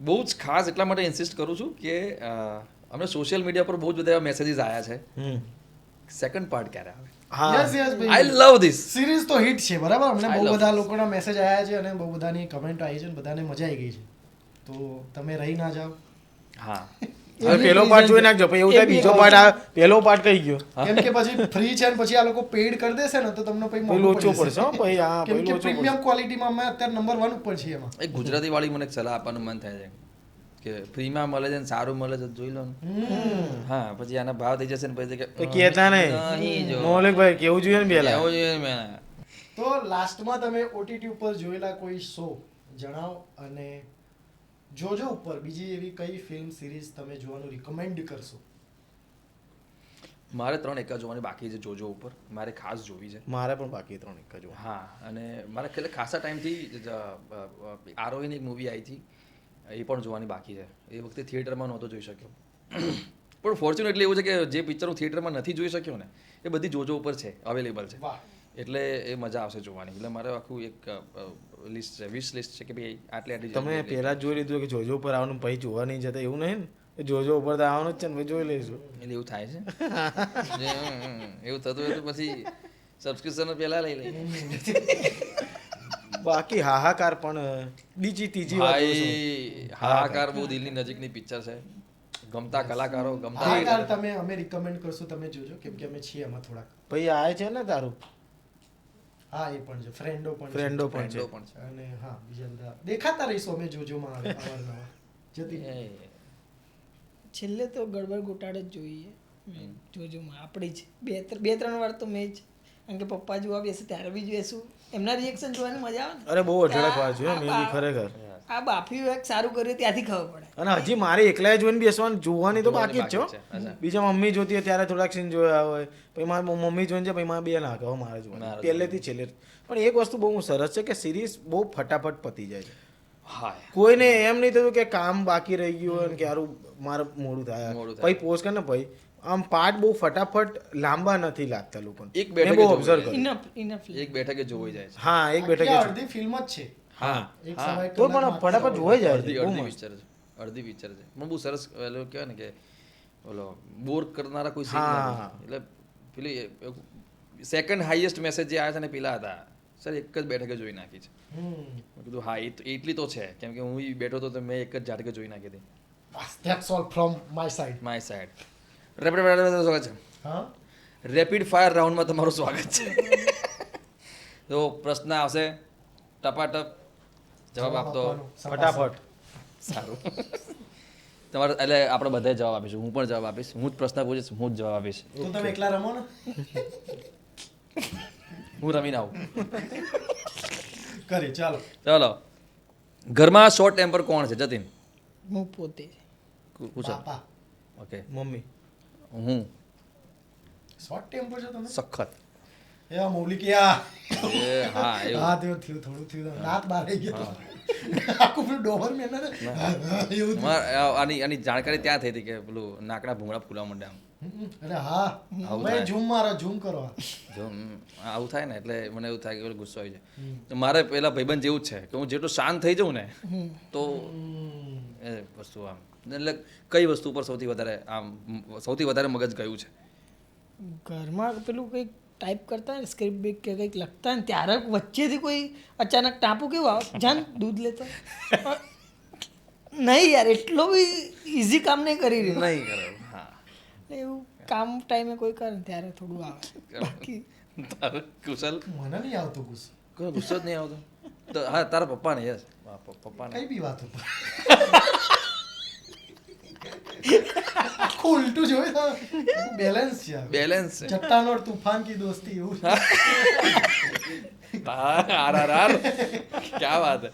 બહુ જ ખાસ એટલા માટે ઇન્સિસ્ટ કરું છું કે અમને સોશિયલ મીડિયા પર બહુ જ બધા એવા મેસેજીસ આવ્યા છે સેકન્ડ પાર્ટ ક્યારે આવે. યસ ભાઈ, આઈ લવ ધીસ સિરીઝ તો હિટ છે બરાબર. અમને બહુ બધા લોકોના મેસેજ આવ્યા છે અને બહુ બધાની કમેન્ટ આવી છે અને બધાને મજા આવી ગઈ છે. તો તમે રહી ના જાઓ. હા, પેલો પાર્ટ જોઈ નાખજો, પછી એવું થાય બીજો પાર્ટ પેલો પાર્ટ કઈ ગયો, કેમ કે પછી ફ્રી છે ને પછી આ લોકો પેઇડ કરી દેશે ને તો તમને પછી પેલું ઓછું પડશે હો, પછી આ કેમ પેલું કે ઓછું પ્રીમિયમ ક્વોલિટીમાં અમે અત્યારે નંબર 1 ઉપર છીએ એમાં. એક ગુજરાતી વાળી મને એક સલાહ આપવાનું મન થાય છે કે ફ્રીમાં મળે છે ને સારું મળે છે જોઈ લો ને. હા, પછી આના ભાવ થઈ જશે ને પછી કે કહેતા નહીં મૌલિકભાઈ કેવું જોઈએ ને પેલા. એવું જોઈએ મેં. તો લાસ્ટમાં તમે ઓટીટી ઉપર જોયેલા કોઈ શો જણાવો અને જોજો ઉપર બીજી એવી કઈ ફિલ્મ સિરીઝ તમે જોવાનું રિકમેન્ડ કરશો. મારે 3 એકા જોવાની બાકી છે જોજો ઉપર, મારે ખાસ જોવી છે. મારે પણ બાકી 3 એક જ. હા, અને મારે છેલ્લે ખાસા ટાઈમથી આરોહીની એક મૂવી આવી હતી એ પણ જોવાની બાકી છે. એ વખતે થિયેટરમાં નહોતો જોઈ શક્યો, પણ ફોર્ચ્યુનેટલી એવું છે કે જે પિક્ચર હું થિયેટરમાં નથી જોઈ શક્યો ને એ બધી જોજો ઉપર છે, અવેલેબલ છે. એટલે એ મજા આવશે જોવાની. એટલે મારે આખું એક લિસ્ટ છે, વિશ લિસ્ટ છે કે ભાઈ આટલી તમે પહેલા જ જોઈ લીધું કે જોજો ઉપર આવવાનું પછી જોવા નહીં જતા એવું નહીં ને, જોજો ઉપર તો આવવાનું જ છે ને પછી જોઈ લઈશું. એટલે એવું થાય છે. એવું થતું હોય તો પછી સબસ્ક્રિપ્શન પહેલા લઈ લઈએ. બાકી હાહાકાર પણ ત્રીજી વાત ભાઈ, હાહાકાર બહુ દિલની નજીકની પિક્ચર છે. ગમતા કલાકારો હાહાકાર તમે અમે રિકમેન્ડ કરશું, તમે જોજો કેમ કે અમે છીએ એમાં થોડાક. ભાઈ આ છે ને તારું. હા, એ પણ છે, ફ્રેન્ડો પણ છે અને હા બીજા બધા દેખાતા રહીશું અમે જોજોમાં આવે અવારનવાર. જતી છેલ્લે તો ગડબડ ગોટાળે જ જોઈએ જોજોમાં આપણી જ 2-3 વાર તો મેં જ, કારણ કે પપ્પા જોવા બેસે ત્યારે બી જોઈશું, એમના રિએક્શન જોવાની મજા આવે ને. અરે બહુ અઢળક વાર જોયું મેં બી ખરેખર. આ બાફી એક સારું કર્યું ત્યાંથી ખબર પડે. અને હજી મારે એકલાએ જોઈને બેસવાનું જોવાની તો બાકી જ છે. બીજા મમ્મી જોતી હોય ત્યારે થોડાક સીન જોયા હોય, પછી મારી મમ્મી જોઈને છે, પછી મારા બે ના કહો મારે જોવાનું પહેલેથી છેલ્લે. પણ એક વસ્તુ બહુ સરસ છે કે સિરીઝ બહુ ફટાફટ પતી જાય છે. હા કોઈને એમ નહીં થતું કે કામ બાકી રહી ગયું હોય ને કે યારું મારે મોડું થાય મોડું થાય. પછી પોસ્ટ કરે ને ભાઈ આમ પાર્ટ બહુ ફટાફટ લાંબા નથી લાગતા લોકોને એક બેઠકે મેં બહુ જોવું observe જોઈએ. કર્યું. ઇનફ એક બેઠકે જોવાઈ જાય છે હા એક બેઠક આખી અડધી ફિલ્મ જ છે હા એક હા સમય તો પણ ફટાફટ જોવાઈ જાય અડધી છે બહુ અડધી મસ્ત. પિક્ચર છે અડધી પિક્ચર છે પણ બહુ સરસ પેલું કહેવાય ને કે ઓલો બોર કરનારા કોઈ સીન હા. નથી એટલે પેલી સેકન્ડ હાઈએસ્ટ મેસેજ જે આવ્યા છે ને પેલા હતા સર એક જ બેઠકે જોઈ નાખી છે મેં કીધું હા એ તો એટલી તો છે કેમ કે હું ઈ બેઠો તો મેં એક જ ઝાટકે જોઈ નાખી હતી that's all from my side my side સ્વાગત છે હા રેપિડ ફાયર રાઉન્ડમાં તમારું સ્વાગત છે તો પ્રશ્ન આવશે ટપાટપ જવાબ આપતો આપવાનો. ફટાફટ સારું તમારે એટલે આપણે બધા જવાબ આપીશું હું પણ જવાબ આપીશ હું જ પ્રશ્ન પૂછીશ હું જ જવાબ આપીશ તો તમે એકલા રમો ને હું રમીને આવું કરી ચાલો ચાલો ઘરમાં શોર્ટ ટેમ્પર કોણ છે જતીન હું પોતે પૂછો પાપા ઓકે મમ્મી હું શોર્ટ ટેમ્પો છો તમે સખત એવા મૌલિકિયા એ હા એવું હા તેવું થયું થોડું થયું રાત બાર આવી ગયો તો. આખું પેલું ડોબર મેં એવું થયું. આની જાણકારી ત્યાં થઈ હતી કે પેલું નાકના ભૂંગળા ફૂલવા માંડ્યા આમ અરે હા આવું ભાઈ થાય. ઝૂમ મારો ઝૂમ કરો જો આવું થાય ને એટલે મને એવું થાય કે પેલો ગુસ્સો આવી જાય તો મારે પેલા ભાઈબંધ જેવું જ છે કે હું જેટલું શાંત થઈ જાઉં ને તો એ વસ્તુ આમ એટલે કઈ વસ્તુ પર સૌથી વધારે મગજ ગયું છે ઘરમાં પેલું કંઈક ટાઈપ કરતા હોય ને સ્ક્રિપ્ટ બીક કે કંઈક લખતા હોય ને ત્યારે વચ્ચેથી કોઈ અચાનક ટાંપુ કેવું આવે જાન દૂધ લેતો નહીં યાર એટલો બી ઇઝી કામ નહીં કરી રહ્યો નહીં કરો હા એવું કામ ટાઈમે કોઈ કરે ને ત્યારે થોડું આવે બાકી તારે કુશલ મને નહીં આવતો ગુસ્સો કોઈ ગુસ્સો જ નહીં આવતો તો હા તારા પપ્પાને યસ પપ્પાને કઈ બી વાત ઉપર આખું ઉલટું જોયું તો બેલેન્સ છે બેલેન્સ છે ચટ્ટાનો और तूफान की दोस्ती એવું આર ક્યાં વાત હે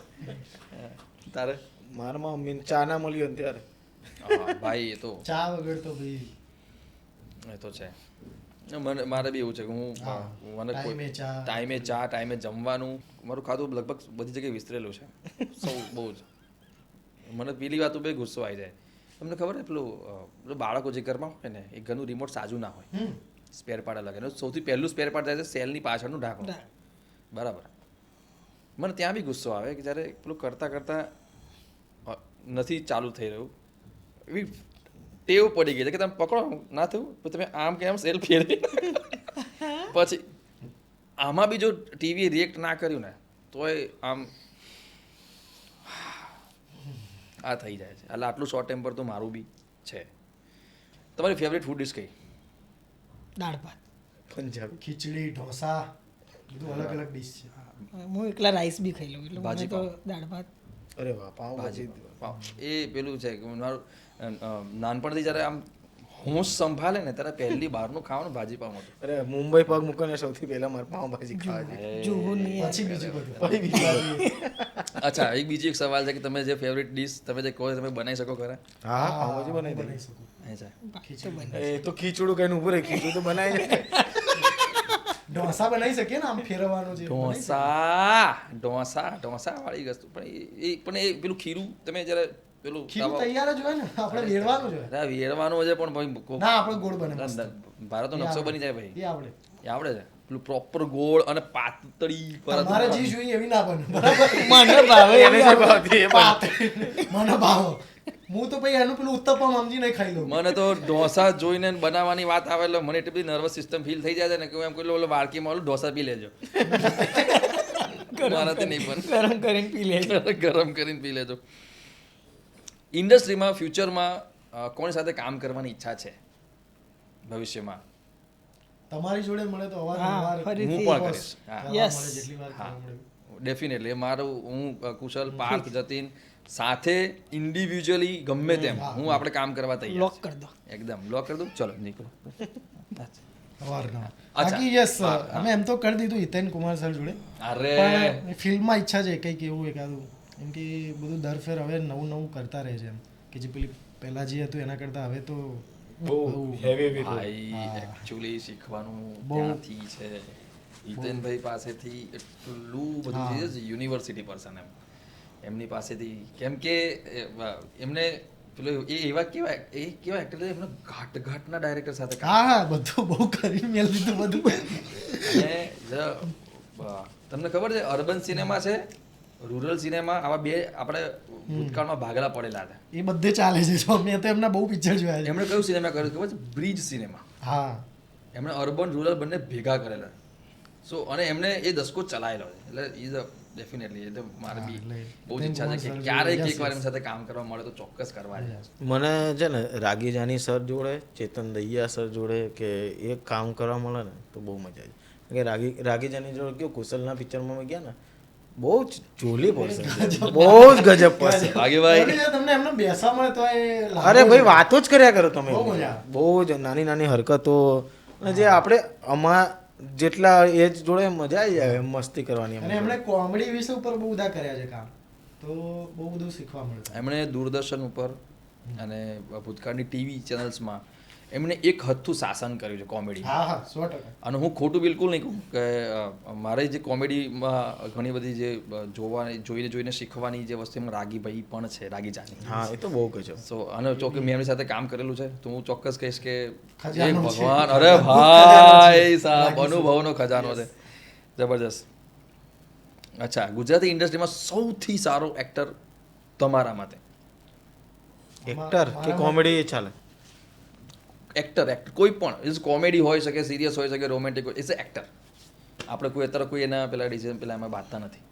તારે મારામાં મમ્મી ચા ના મળ્યો ને ત્યારે હા, ભાઈ એ તો ચા વગર તો ભાઈ એ તો છે મારે બી એવું છે કે હું હા, મને ટાઈમે ચા. ટાઈમે જમવાનું મારું ખાતું લગભગ બધી જગ્યાએ વિસ્તરેલું છે સૌ બહુ જ મને પેલી વાત બે ગુસ્સો આવી જાય તમને ખબર છે પેલું બાળકો જે ઘરમાં હોય ને એ ઘરનું રિમોટ સાજું ના હોય સ્પેર પાર્ટ અલગ એનું સૌથી પહેલું સ્પેર પાર્ટ જાય છે સેલની પાછળનું ઢાંકણું બરાબર મને ત્યાં બી ગુસ્સો આવે કે જ્યારે પેલું કરતાં નથી ચાલુ થઈ રહ્યું એવી ટેવ પડી ગઈ છે કે તમે પકડો ના થયું પછી તમે આમ કે આમ સેલ ફેરવી પછી આમાં બી જો ટીવી રિએક્ટ ના કર્યું ને તોય આમ આ થઈ જાય છે એટલે આટલું શોર્ટ ટેમ્પર તો મારું બી છે તમારી ફેવરેટ ફૂડ ડિશ કઈ દાળ ભાત પંજાબી ખીચડી ઢોસા બધું અલગ અલગ ડિશ છે હું એકલા રાઈસ બી ખાઈ લઉં એટલે ભાજી મને તો દાળ ભાત અરે વાહ પાઉંભાજી એ પેલું છે કે મારું નાનપણથી જ્યારે આમ હોશ સંભાળે ને ત્યારે પહેલી બહારનું ખાવાનું ભાજી પાઉં હતું અરે મુંબઈ પગ મૂકીને સૌથી પહેલા મારે પાઉંભાજી ખાવા છે જોવું નહીં યાર. પછી બીજું બધું પછી બીજી વાત. અચ્છા એક બીજી એક સવાલ છે કે તમે જે ફેવરેટ ડિશ તમે જે કહો છો તમે બનાવી શકો ખરા હા પાઉંભાજી બનાવી બનાવી દઈએ. શકું એ છે બાકી તો બને. એ તો ખીચડું કઈને ઉભું રહે ખીચડું તો બનાવી દે. ઢોસા બનાવી શકીએ ને આમ ફેરવવાનું છે ઢોસા વાળી વસ્તુ પણ એ પેલું ખીરું તમે જ્યારે પેલું ખીરું તૈયાર જ હોય ને આપણે વેડવાનું જ હોય અરે વેડવાનું છે પણ ભાઈ ના આપણે ગોળ બને મસ્ત. ભારતનો નકશો બની જાય ભાઈ એ આવડે એ આવડે છે પેલું પ્રોપર ગોળ અને પાતળી પરત તમારે જે જોઈએ એવી ના બને બરાબર મને ભાવે એને જે ભાવતી એ પાતળી. મને ભાવ હું તો ભાઈ એનું પેલું ઉત્તપમ સમજીને ખાઈ લઉં મને તો ઢોસા જોઈને બનાવવાની વાત આવે એટલે મને એટલી બધી નર્વસ સિસ્ટમ ફીલ થઈ જાય છે ને કે હું એમ કહું ઓલો વાડકીમાં ઓલું ઢોસા પી લેજો મારાથી નહીં પણ ગરમ કરીને પી લે ગરમ કરીને પી લેજો ઇન્ડસ્ટ્રીમાં ફ્યુચરમાં કોની સાથે કામ કરવાની ઈચ્છા છે ભવિષ્યમાં તમારી જોડે મળે તો અવાર હા, અવાર ફરીથી. હું પણ કરીશ હા કરવા Yes. મળે જેટલી વાર હા. કરવા મળે. ડેફિનેટલી મારું હું કુશલ પાર્થ જતીન સાથે ઇન્ડિવિજ્યુઅલી ગમે તેમ હું આપણે કામ કરવા તૈયાર લોક કરી દો છે. એકદમ લોક કરી દઉં ચલો નીકળો અવારનવાર. અચ્છા. બાકી યસ અમે એમ તો કરી દીધું હિતેન કુમાર સર જોડે અરે પણ ફિલ્મમાં ઈચ્છા છે કંઈક એવું એકાદું એમ કે બધું દર ફેર હવે નવું નવું કરતા રહે છે એમ કે જે પેલી પહેલા જે હતું એના કરતાં હવે તો બહુ હેવી હેવી ભાઈ એકચ્યુઅલી શીખવાનું બહુ. ત્યાંથી છે હિતેનભાઈ પાસેથી એટલું બધું છે યુનિવર્સિટી પર્સન એમ એમની પાસેથી કેમ કે એમને પેલું એ કેવા એક્ટર છે એમને ઘાટના ડાયરેક્ટર સાથે કામ હા બધું બહુ કરી મેલ દીધું બધું. અને તમને ખબર છે અર્બન સિનેમા છે રૂરલ સિનેમા આવા બે આપણે ભૂતકાળમાં ભાગલા પડેલા હતા. એ બધે ચાલે છે. જો મેં તો એમના બહુ પિક્ચર જોયા છે. એમણે કયું સિનેમા કર્યું ખબર છે? Bridge cinema. હા એમણે અર્બન રૂરલ બંને ભેગા કરેલા. સો અને એમણે એ દસકો ચલાવેલો છે એટલે ઇઝ ડેફિનેટલી એ તો મારે બી બહુ જ ઈચ્છા છે કે ક્યારેક એકવાર એમની સાથે કામ કરવા મળે તો ચોક્કસ કરવા છે. મને છે ને રાગી જાની સર જોડે ચેતન દહિયા સર જોડે કે એક કામ કરવા મળે ને તો બહુ મજા આવી. કે રાગી જાની જોડે કેવું કુશલના પિક્ચરમાં અમે ગયા ને બહુ જ જોલી પડશે, બહુ જ ગજબ પડશે. ભાગ્યભાઈ તમને એમને બેસવા મળે તો એ લાગે અરે ભાઈ વાતો જ કર્યા કરો તમે. બહુ મજા આવે. બહુ જ નાની નાની હરકતો અને જે આપણે જેટલા એજ જોડે મજા આવી જાય મસ્તી કરવાની. અને એમણે કોમેડી વિશે ઉપર બહુ બધા કર્યા છે કામ, તો બહુ બધું શીખવા મળે છે. એમણે દૂરદર્શન ઉપર અને ભૂતકાળની ટીવી ચેનલ્સમાં એમણે એક હદથી શાસન કર્યું છે કોમેડી. હા હા 100%. અને હું ખોટું બિલકુલ નહીં કહું કે મારે જે કોમેડીમાં ઘણી બધી જે જોઈને શીખવાની જે વસ્તુ એમાં રાગીભાઈ પણ છે, રાગી જાની. હા એ તો બહુ ગજબ. સો અને ચોક્કસ મેં એમની સાથે કામ કરેલું છે તો હું ચોક્કસ કહીશ કે ખજાનો એ છે. ભગવાન, અરે ભાઈ સાહેબ અનુભવનો ખજાનો છે, જબરજસ્ત. અચ્છા, ગુજરાતી ઇન્ડસ્ટ્રીમાં સૌથી સારો એક્ટર તમારા માટે? એક્ટર કે કોમેડી ચાલે? એક્ટર કોઈ પણ ઇઝ કોમેડી હોઈ શકે, સિરિયસ હોઈ શકે, રોમેન્ટિક હોય, ઇઝ અ એક્ટર. આપણે કોઈ અત્યારે કોઈ એના પેલા ડિસિઝન પેલા એમાં બાંધતા નથી.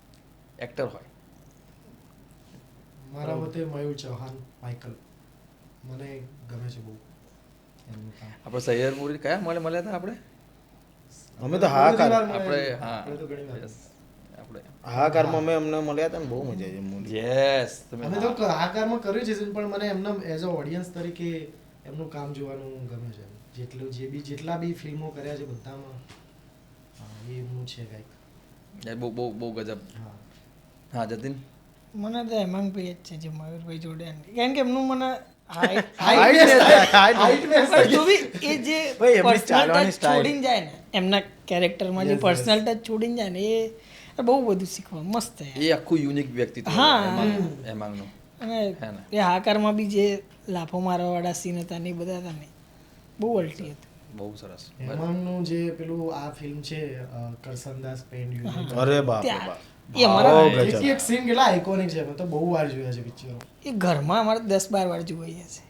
એક્ટર હોય મારા મતે મયુર ચૌહાણ, માઇકલ મને ગમે છે બહુ એમનું કામ. આપણે સૈયર મુરી કયા મળ્યા હતા આપણે? અમે તો હાહાકાર આપણે હા આપણે તો ઘણી વાર. yes, આપણે હાહાકારમાં અમે અમને મળ્યા હતા ને બહુ મજા આવી મૂવી. યસ તમે અમે તો આકારમાં કર્યું છે પણ મને એમના એઝ અ ઓડિયન્સ તરીકે એમનું કામ જોવાનું ગમે છે. જેટલા બી ફિલ્મો કર્યા છે બધામાં એ એમનું છે કંઈક. એ બહુ ગજબ. હા હા જતીન? મને તો હેમાંગભાઈ જ છે જે મયુરભાઈ જોડે કારણ કે એમનું મને Height તો બી એ જે ભાઈ, એમની પર્સનલ ચાલવાની ટચ style. છોડીને જાય ને એમના કેરેક્ટરમાં જે પર્સનલ ટચ છોડીને જાય ને એ બહુ બધું શીખવા મસ્ત છે. એ આખું યુનિક વ્યક્તિત્વ હા. એમાંનું. અને હે ને? એ હાકારમાં બી જે લાફો મારવાવાળા સીન હતા ને એ બધા હતા ને બહુ અલટી હતું. બહુ સરસ. એમાંનું જે પેલું આ ફિલ્મ છે કરસનદાસ પેન્ડ યુનિટ, અરે બાપ રે ત્યાં બાપ. એ અમારા બહુ ગજબ. એક સીન કેટલા આઇકોનિક છે. મેં તો બહુ વાર જોયા છે પિક્ચરો. એ ઘરમાં અમારે 10-12 વાર જોઈએ છે.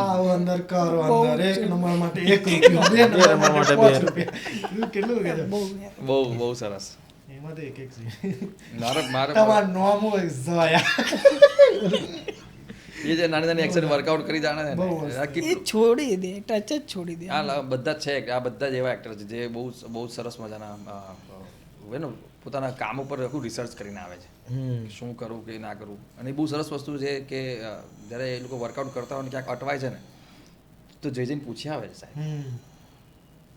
આવો અંદર કરો અંદર, એક નંબર માટે 1 રૂપિયો, 2 નંબર માટે 5 રૂપિયા. એવું કેટલું ગજબ. બહુ બહુ સરસ. એમાં તો એક સીન મારે તમારું નામ હોય ઝયા. એ જે નાની નાની એક્શન વર્કઆઉટ કરી જાણે છે બહુ ને, મસ્ત. આ એ કેટલું છોડી દે ટચ જ છોડી દે. બધા જ છે, આ બધા જ એવા એક્ટર છે જે બહુ સરસ મજાના હોય ને પોતાના કામ ઉપર આખું રિસર્ચ કરીને આવે છે કે શું કરવું કે ના કરવું. અને એ બહુ સરસ વસ્તુ છે કે જ્યારે એ લોકો વર્કઆઉટ કરતા હોય ને ક્યાંક અટવાય છે ને તો જઈને પૂછી આવે છે સાહેબ.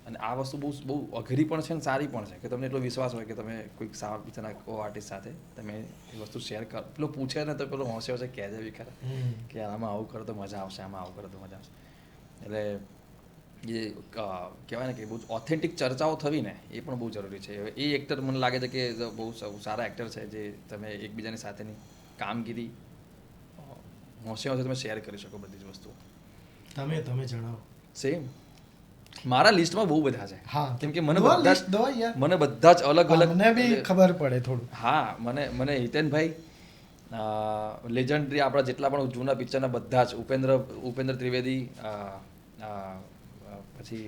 અને આ વસ્તુ બહુ અઘરી પણ છે ને સારી પણ છે કે તમને એટલો વિશ્વાસ હોય કે તમે કોઈક સારા બીજાના કો આર્ટિસ્ટ સાથે તમે એ વસ્તુ શેર કરો. પેલો પૂછે ને તો પેલો હોંશે હોંશે કહે છે બી ખરા કે આમાં આવું કરો તો મજા આવશે, આમાં આવું કરો તો મજા આવશે. એટલે એ કહેવાય ને કે બહુ ઓથેન્ટિક ચર્ચાઓ થવી ને એ પણ બહુ જરૂરી છે. હવે એ એક્ટર મને લાગે છે કે બહુ સારા એક્ટર છે જે તમે એકબીજાની સાથેની કામગીરી હોંશે હોંશે તમે શેર કરી શકો બધી જ વસ્તુઓ. તમે જણાવો. સેમ મારા લિસ્ટમાં બહુ બધા છે. હા કેમ કે મને દો બધા list દો યાર. મને બધા જ અલગ અલગ મને બી ખબર પડે થોડું. હા મને હિતેનભાઈ લેજન્ડરી આપણા જેટલા પણ જૂના પિક્ચરના બધા જ ઉપેન્દ્ર ત્રિવેદી, પછી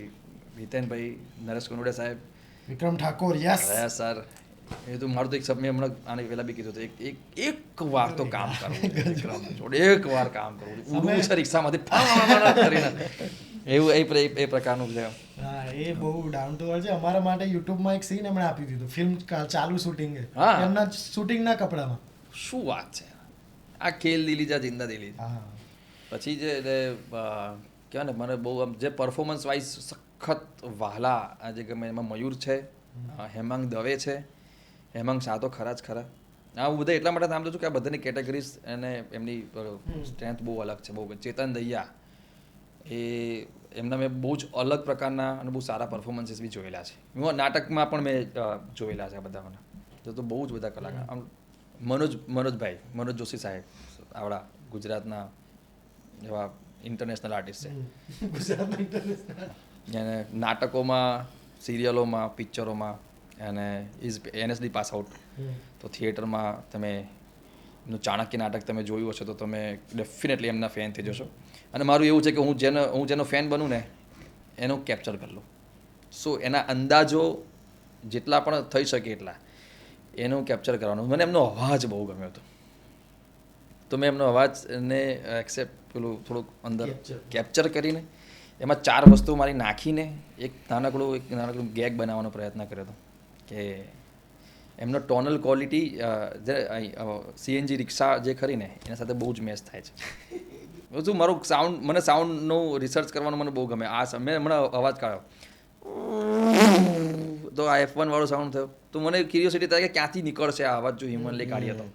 હિતેનભાઈ, નરેશ કનોડિયા સાહેબ, વિક્રમ ઠાકોર, યસ. રહ્યા સર. એ તો મારું તો એક મેં હમણાં આની પહેલા બી કીધું હતું એક વાર તો કામ કરવું વિક્રમ જોડે, એક વાર કામ કરવું. ઉડવું છે રિક્ષામાંથી કરીને એવું એ પ્રકારનું છે. હા એ બહુ ડાઉન ટુ અર્થ છે. અમારા માટે યુટ્યુબમાં એક સીન એમણે આપી દીધું. ફિલ્મ ચાલુ શૂટિંગ હા. એમના શૂટિંગના કપડામાં. શું વાત છે આ ખેલ દિલી જા જિંદા દિલી. હા પછી જે કહેવાય ને મને બહુ આમ જે પરફોર્મન્સ વાઇઝ સખત વહાલા આ જે ગમે એમાં મયુર છે, હેમાંગ દવે છે, હેમાંગ શાહ તો ખરા જ ખરા. હું બધા એટલા માટે નામ દઉં છું કે આ બધાની કેટેગરીઝ અને એમની સ્ટ્રેન્થ બહુ અલગ છે. બહુ ચેતન દહિયા એ એમના મેં બહુ જ અલગ પ્રકારના અને બહુ સારા પરફોર્મન્સીસ બી જોયેલા છે. હું નાટકમાં પણ મેં જોયેલા છે આ બધા મને તો બહુ જ બધા કલાકાર. આમ મનોજભાઈ મનોજ જોશી સાહેબ આવડા ગુજરાતના એવા ઇન્ટરનેશનલ આર્ટિસ્ટ છે એને નાટકોમાં સિરિયલોમાં પિક્ચરોમાં અને ઇઝ NSD પાસ આઉટ તો થિયેટરમાં તમે એમનું ચાણક્ય નાટક તમે જોયું હશે તો તમે ડેફિનેટલી એમના ફેન થઈ જશો અને મારું એવું છે કે હું જેનો ફેન બનું ને એનો કેપ્ચર કરી લઉં સો એના અંદાજો જેટલા પણ થઈ શકે એટલા એનું કેપ્ચર કરવાનું મને એમનો અવાજ બહુ ગમ્યો હતો તો મેં એમનો અવાજને એક્સેપ્ટ પેલું થોડુંક અંદર કેપ્ચર કરીને એમાં 4 વસ્તુ મારી નાખીને એક નાનકડું ગેગ બનાવવાનો પ્રયત્ન કર્યો હતો કે એમનો ટોનલ ક્વોલિટી જે CNG રિક્ષા જે ખરી ને એના સાથે બહુ જ મેચ થાય છે શું મારું મને સાઉન્ડનું રિસર્ચ કરવાનું મને બહુ ગમે મેં હમણાં અવાજ કાઢ્યો તો આ F1 વાળો સાઉન્ડ થયો તો મને ક્યુરિયોસિટી થાય કે ક્યાંથી નીકળશે આ અવાજ જો હિમનલે કાઢીએ તો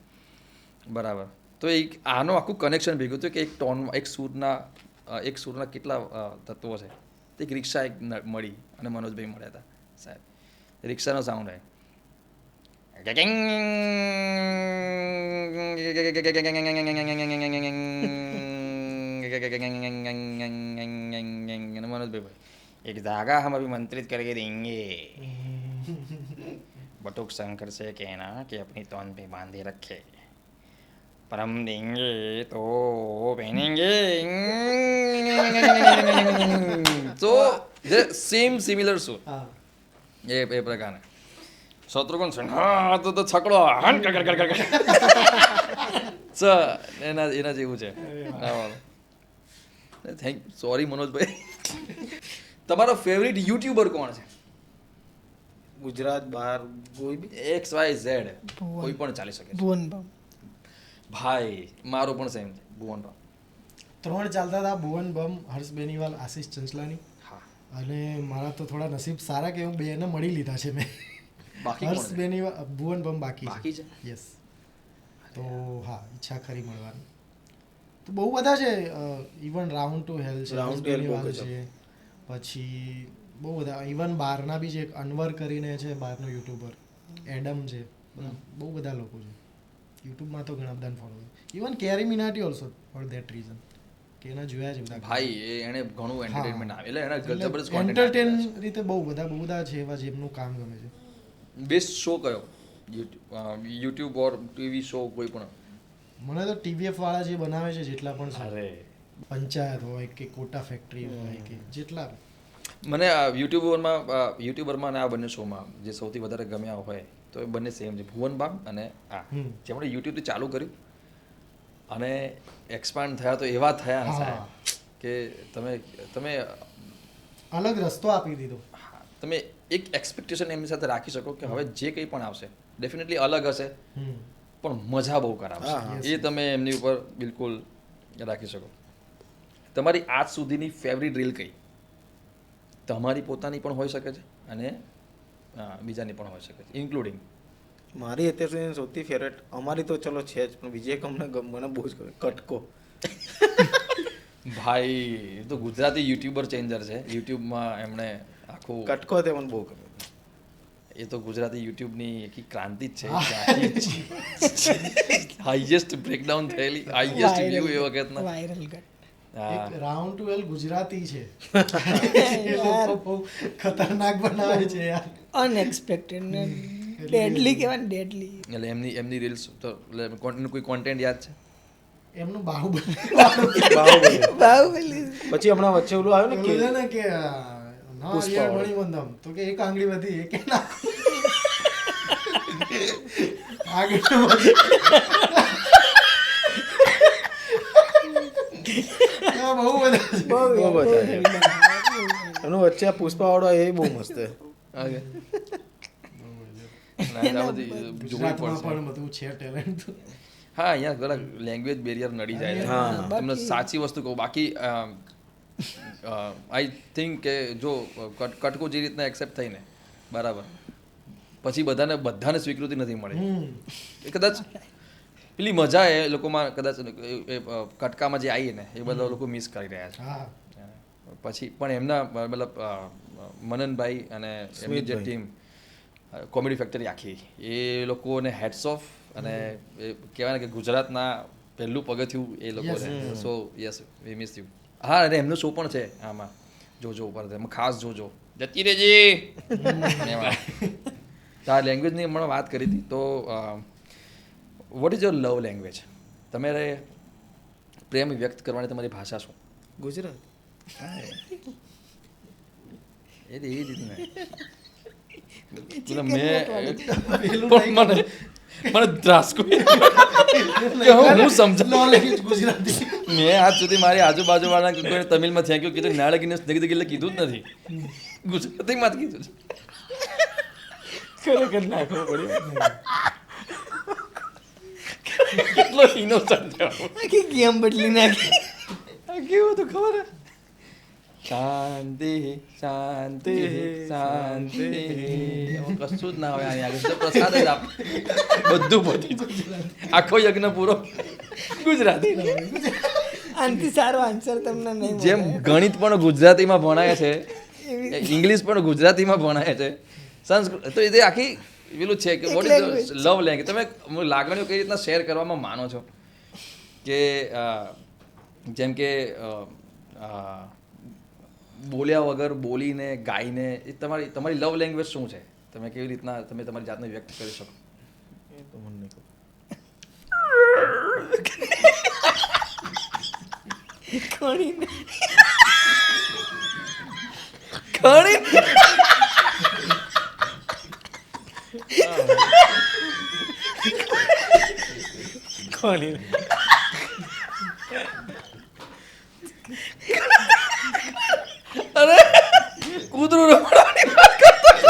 બરાબર તો એક આનું આખું કનેક્શન ભેગું હતું કે એક ટોનમાં એક સૂરના કેટલા તત્વો છે એક રિક્ષા એક મળી અને મનોજભાઈ મળ્યા હતા સાહેબ રિક્ષાનો સાઉન્ડ આવે मनोज एक धागा हम अभी मंत्रित करके देंगे बटुक शंकर से कहना कि अपनी तौन पे बांधे रखे पर हम देंगे तो पहनेंगे तो सेम सिमिलर सूट ये प्रकार है શત્રુઘ્ન સિન્હા તો છકડો એના જેવું છે સોરી મનોજભાઈ તમારો ફેવરિટ યુટ્યુબર કોણ છે ગુજરાત બહાર કોઈ બી XYZ કોઈ પણ ચાલી શકે છે ભાઈ મારો પણ સેમ છે ભુવન બામ 3 ચાલતા હતા ભુવન બમ હર્ષ બેનીવાલ આશિષ ચંચલાની હા અને મારા તો થોડા નસીબ સારા કે હું બેને મળી લીધા છે મેં બાકી હર્ષ બેનીવાલ ભુવન બમ બાકી છે યસ તો હા ઈચ્છા ખરી મળવાની તો બહુ બધા છે ઇવન રાઉન્ડ ટુ હેલ છે રાઉન્ડ ટુ હેલ બહુ છે પછી બહુ બધા ઇવન બહારના બી છે એક અનવર કરીને છે બહારનો યુટ્યુબર એડમ છે બહુ બધા લોકો છે યુટ્યુબમાં તો ઘણા બધાને ફોલો છે even Carry Minati also for that reason કે એના જોયા છે બધા ભાઈ એને ઘણું એન્ટરટેનમેન્ટ આવે એટલે એના જબરદસ્ત એન્ટરટેન રીતે બહુ બધા છે એવા જેમનું કામ ગમે છે બેસ્ટ શો કયો યુટ્યુબ ઓર ટીવી શો કોઈ પણ મને તો TVF વાળા જે બનાવે છે જેટલા પણ છે અરે પંચાયત હોય કે કોટા ફેક્ટરી હોય કે જેટલા મને યુટ્યુબરમાં અને આ બંને શોમાં જે સૌથી વધારે ગમ્યા હોય તો એ બંને સેમ છે ભુવન બામ અને જેમણે યુટ્યુબથી ચાલુ કર્યું અને એક્સપાન્ડ થયા તો એવા થયા ને સાહેબ કે તમે અલગ રસ્તો આપી દીધો તમે એક એક્સપેક્ટેશન એમની સાથે રાખી શકો કે હવે જે કંઈ પણ આવશે ડેફિનેટલી અલગ હશે પણ મજા બહુ કરાવશે એ તમે એમની ઉપર બિલકુલ રાખી શકો તમારી આજ સુધીની ફેવરિટ રીલ કઈ તમારી પોતાની પણ હોઈ શકે છે અને બીજાની પણ હોઈ શકે છે ઇન્ક્લુડિંગ મારી અત્યાર સુધીની સૌથી ફેવરેટ અમારી તો ચલો છે જ પણ બીજી એક મને બહુ જ ગમે કટકો ભાઈ એ તો ગુજરાતી યુટ્યુબર ચેન્જર છે યુટ્યુબમાં એમણે આખું કટકો તે મને બહુ ગમે એ તો ગુજરાતી યુટ્યુબની એક ક્રાંતિ જ છે હાઈએસ્ટ બ્રેકડાઉન થયેલી હાઈએસ્ટ વ્યૂ એ વખતના વાયરલ કટ એક રાઉન્ડ ટુ હેલ ગુજરાતી છે એ લોકો બહુ ખતરનાક બનાવે છે યાર અનએક્સપેક્ટેડ ને ડેડલી કહેવાય ને ડેડલી એટલે એમની રીલ્સ તો કોઈ કોન્ટેન્ટ યાદ છે એમનું બાહુબલી બાહુબલી પછી હમણાં વચ્ચે ઓલું આવ્યું ને બોલે ને કે પુષ્પા મણિવંદમ તો કે એક આંગળી વધી એક નાખો આગળ બહુ બધા એનું વચ્ચે આ પુષ્પા વાળો એ બહુ મસ્ત ગુજરાતમાં પણ બધું છે ટેલેન્ટ હા અહીંયા ઘણા લેંગ્વેજ બેરિયર નડી જાય છે તમને સાચી વસ્તુ કહું બાકી આઈ થિંક કે જો કટકો જે રીતના એક્સેપ્ટ થઈને બરાબર પછી બધાને સ્વીકૃતિ નથી મળી એ કદાચ પેલી મજા એ લોકોમાં કદાચ કટકામાં જે આવી ને એ બધા લોકો મિસ કરી રહ્યા છે પછી પણ એમના મતલબ મનનભાઈ અને એમની જે ટીમ કોમેડી ફેક્ટરી આખી એ લોકોને હેડ્સ ઓફ અને એ કહેવાય ને કે ગુજરાતના પહેલું પગથિયું એ લોકો છે. સો યસ વી મિસ યુ. હા, અને એમનો શો પણ છે આમાં, જોજો ઉપર એમાં ખાસ જોજો. જતી રહેજી એમાં. આ લેંગ્વેજની હમણાં વાત કરી હતી, તો what is your love language? તમારે પ્રેમ વ્યક્ત કરવાની તમારી ભાષા શું? ગુજરાત. એ જ રીતને મને ધ્રાસકો હું સમજાવું. મેં આજ સુધી મારી આજુબાજુવાળા કોઈને તમિલમાં થેન્ક યુ કીધું, નાળકીને સ્નેગી કીધું જ નથી, ગુજરાતીમાં જ કીધું છે. ખરેખર નાખવો પડ્યો. કેટલો ઇનોસન્ટ છે આખી ગેમ બદલી નાખી. કેવું હતું ખબર? શાંતિ શાંતિ શાંતિ, કશું જ ના હોય આની આગળ, પ્રસાદ જ આપ, બધું પતી આખો યજ્ઞ પૂરો ગુજરાતી. આનાથી સારો આન્સર તમને નહીં જેમ ગણિત પણ ગુજરાતીમાં ભણાય છે, ઇંગ્લિશ પણ ગુજરાતીમાં ભણાય છે, સંસ્કૃત, તો એ આખી પેલું છે કે વોટ ઇઝ લવ લેંગ્વેજ. તમે લાગણીઓ કઈ રીતના શેર કરવામાં માનો છો? કે જેમ કે બોલ્યા વગર બોલીને ગાઈને, એ તમારી લવ લેંગ્વેજ શું છે? તમે કેવી રીતના તમે તમારી જાતને વ્યક્ત કરી શકો? એ તો મને નહીં ખબર. ખણીને ખણી. અરે કૂતરું રમવાની વાત કરતો.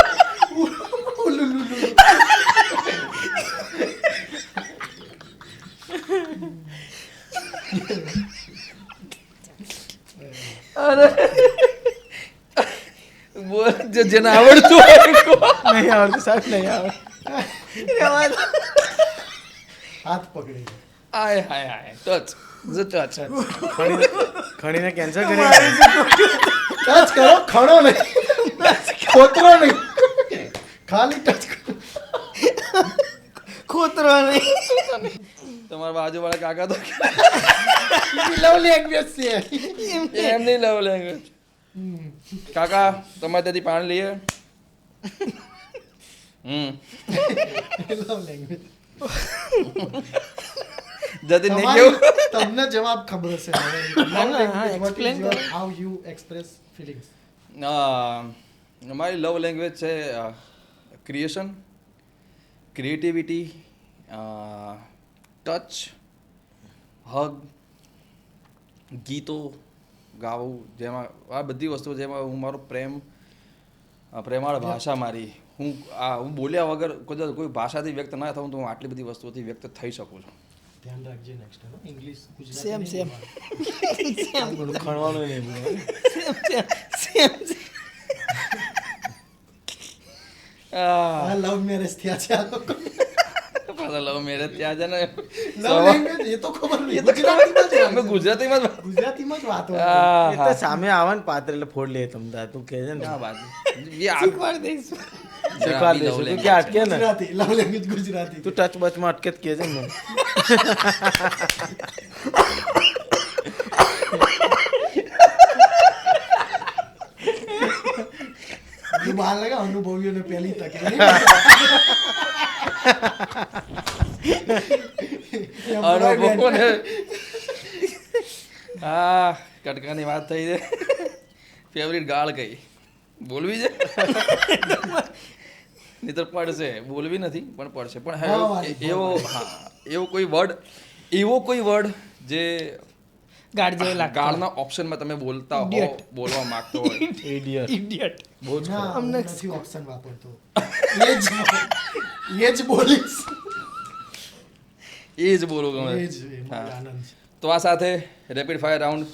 અરે બોલ, જેને આવડતું હોય કહો. નહીં આવડતું સાહેબ, નહીં આવડતું. હાથ પકડી હાય હાય હાય, ટચ ટચ. ખણીને કેન્સર કરી. ટચ કરો, ખણો નહીં, ખોતરો નહીં, ખાલી ટચ કરો. ખોતરો નહીં. તમારા બાજુવાળા કાકા તો લવ લેંગ્વેજ છે. એમની લવ લેંગ્વેજ. કાકા તમારે ત્યાંથી પાણી લઈએ. Love language. જતી નહીં કેવું? તમને જવાબ ખબર હશે. explain કરો. How you express feelings. અમારી લવ લેંગ્વેજ છે ક્રિએશન, ક્રિએટિવિટી, ટચ, હગ, ગીતો ગાવું, જેમાં આ બધી વસ્તુઓ, જેમાં હું મારો પ્રેમાળ ભાષા મારી, હું બોલ્યા વગર કોઈ ભાષાથી વ્યક્ત ના થઉં તો હું આટલી બધી વસ્તુઓથી વ્યક્ત થઈ શકું છું. ધ્યાન રાખજે next time English same same ખણવાનું નહીં બોલવાનું. સેમ લવ મેરેજ થયા છે આ લોકો. પાછા લવ મેરેજ ત્યાં છે ને, લવ લેંગ્વેજ એ તો ખબર નહીં. અમે ગુજરાતીમાં જ ગુજરાતીમાં જ વાતો એ તો સામે આવે ને પાત્ર એટલે ફોડ લે તમતા. તું કહે છે ને આ વાત શીખવાડી દઈશું. શીખવાડ દેશું. તું કે અટકે ને, ગુજરાતી લવ લેંગ્વેજ ગુજરાતી. તું ટચ બચમાં અટકે જ કહે છે ને. બહાર લગા અનુભવીઓને પહેલી તકે. અનુભવોને. હા, કટકાની વાત થઈ છે. ફેવરિટ ગાળ કઈ બોલવી છે? નહીતર પડશે. બોલવી નથી પણ પડશે. પણ હા, એવો કોઈ વર્ડ જે ગાડ જેવો લાગતો. ગાળના ઓપ્શનમાં તમે બોલતા હો, બોલવા માંગતો હોય. Idiot. ઇડિયટ. બહુ જ ના, અમને હું નથી ઓપ્શન વાપરતો. એ જ બોલીશ. એ જ બોલો ગમે. એ જ એમાં હા. આનંદ છે. તો આ સાથે રેપિડ ફાયર રાઉન્ડ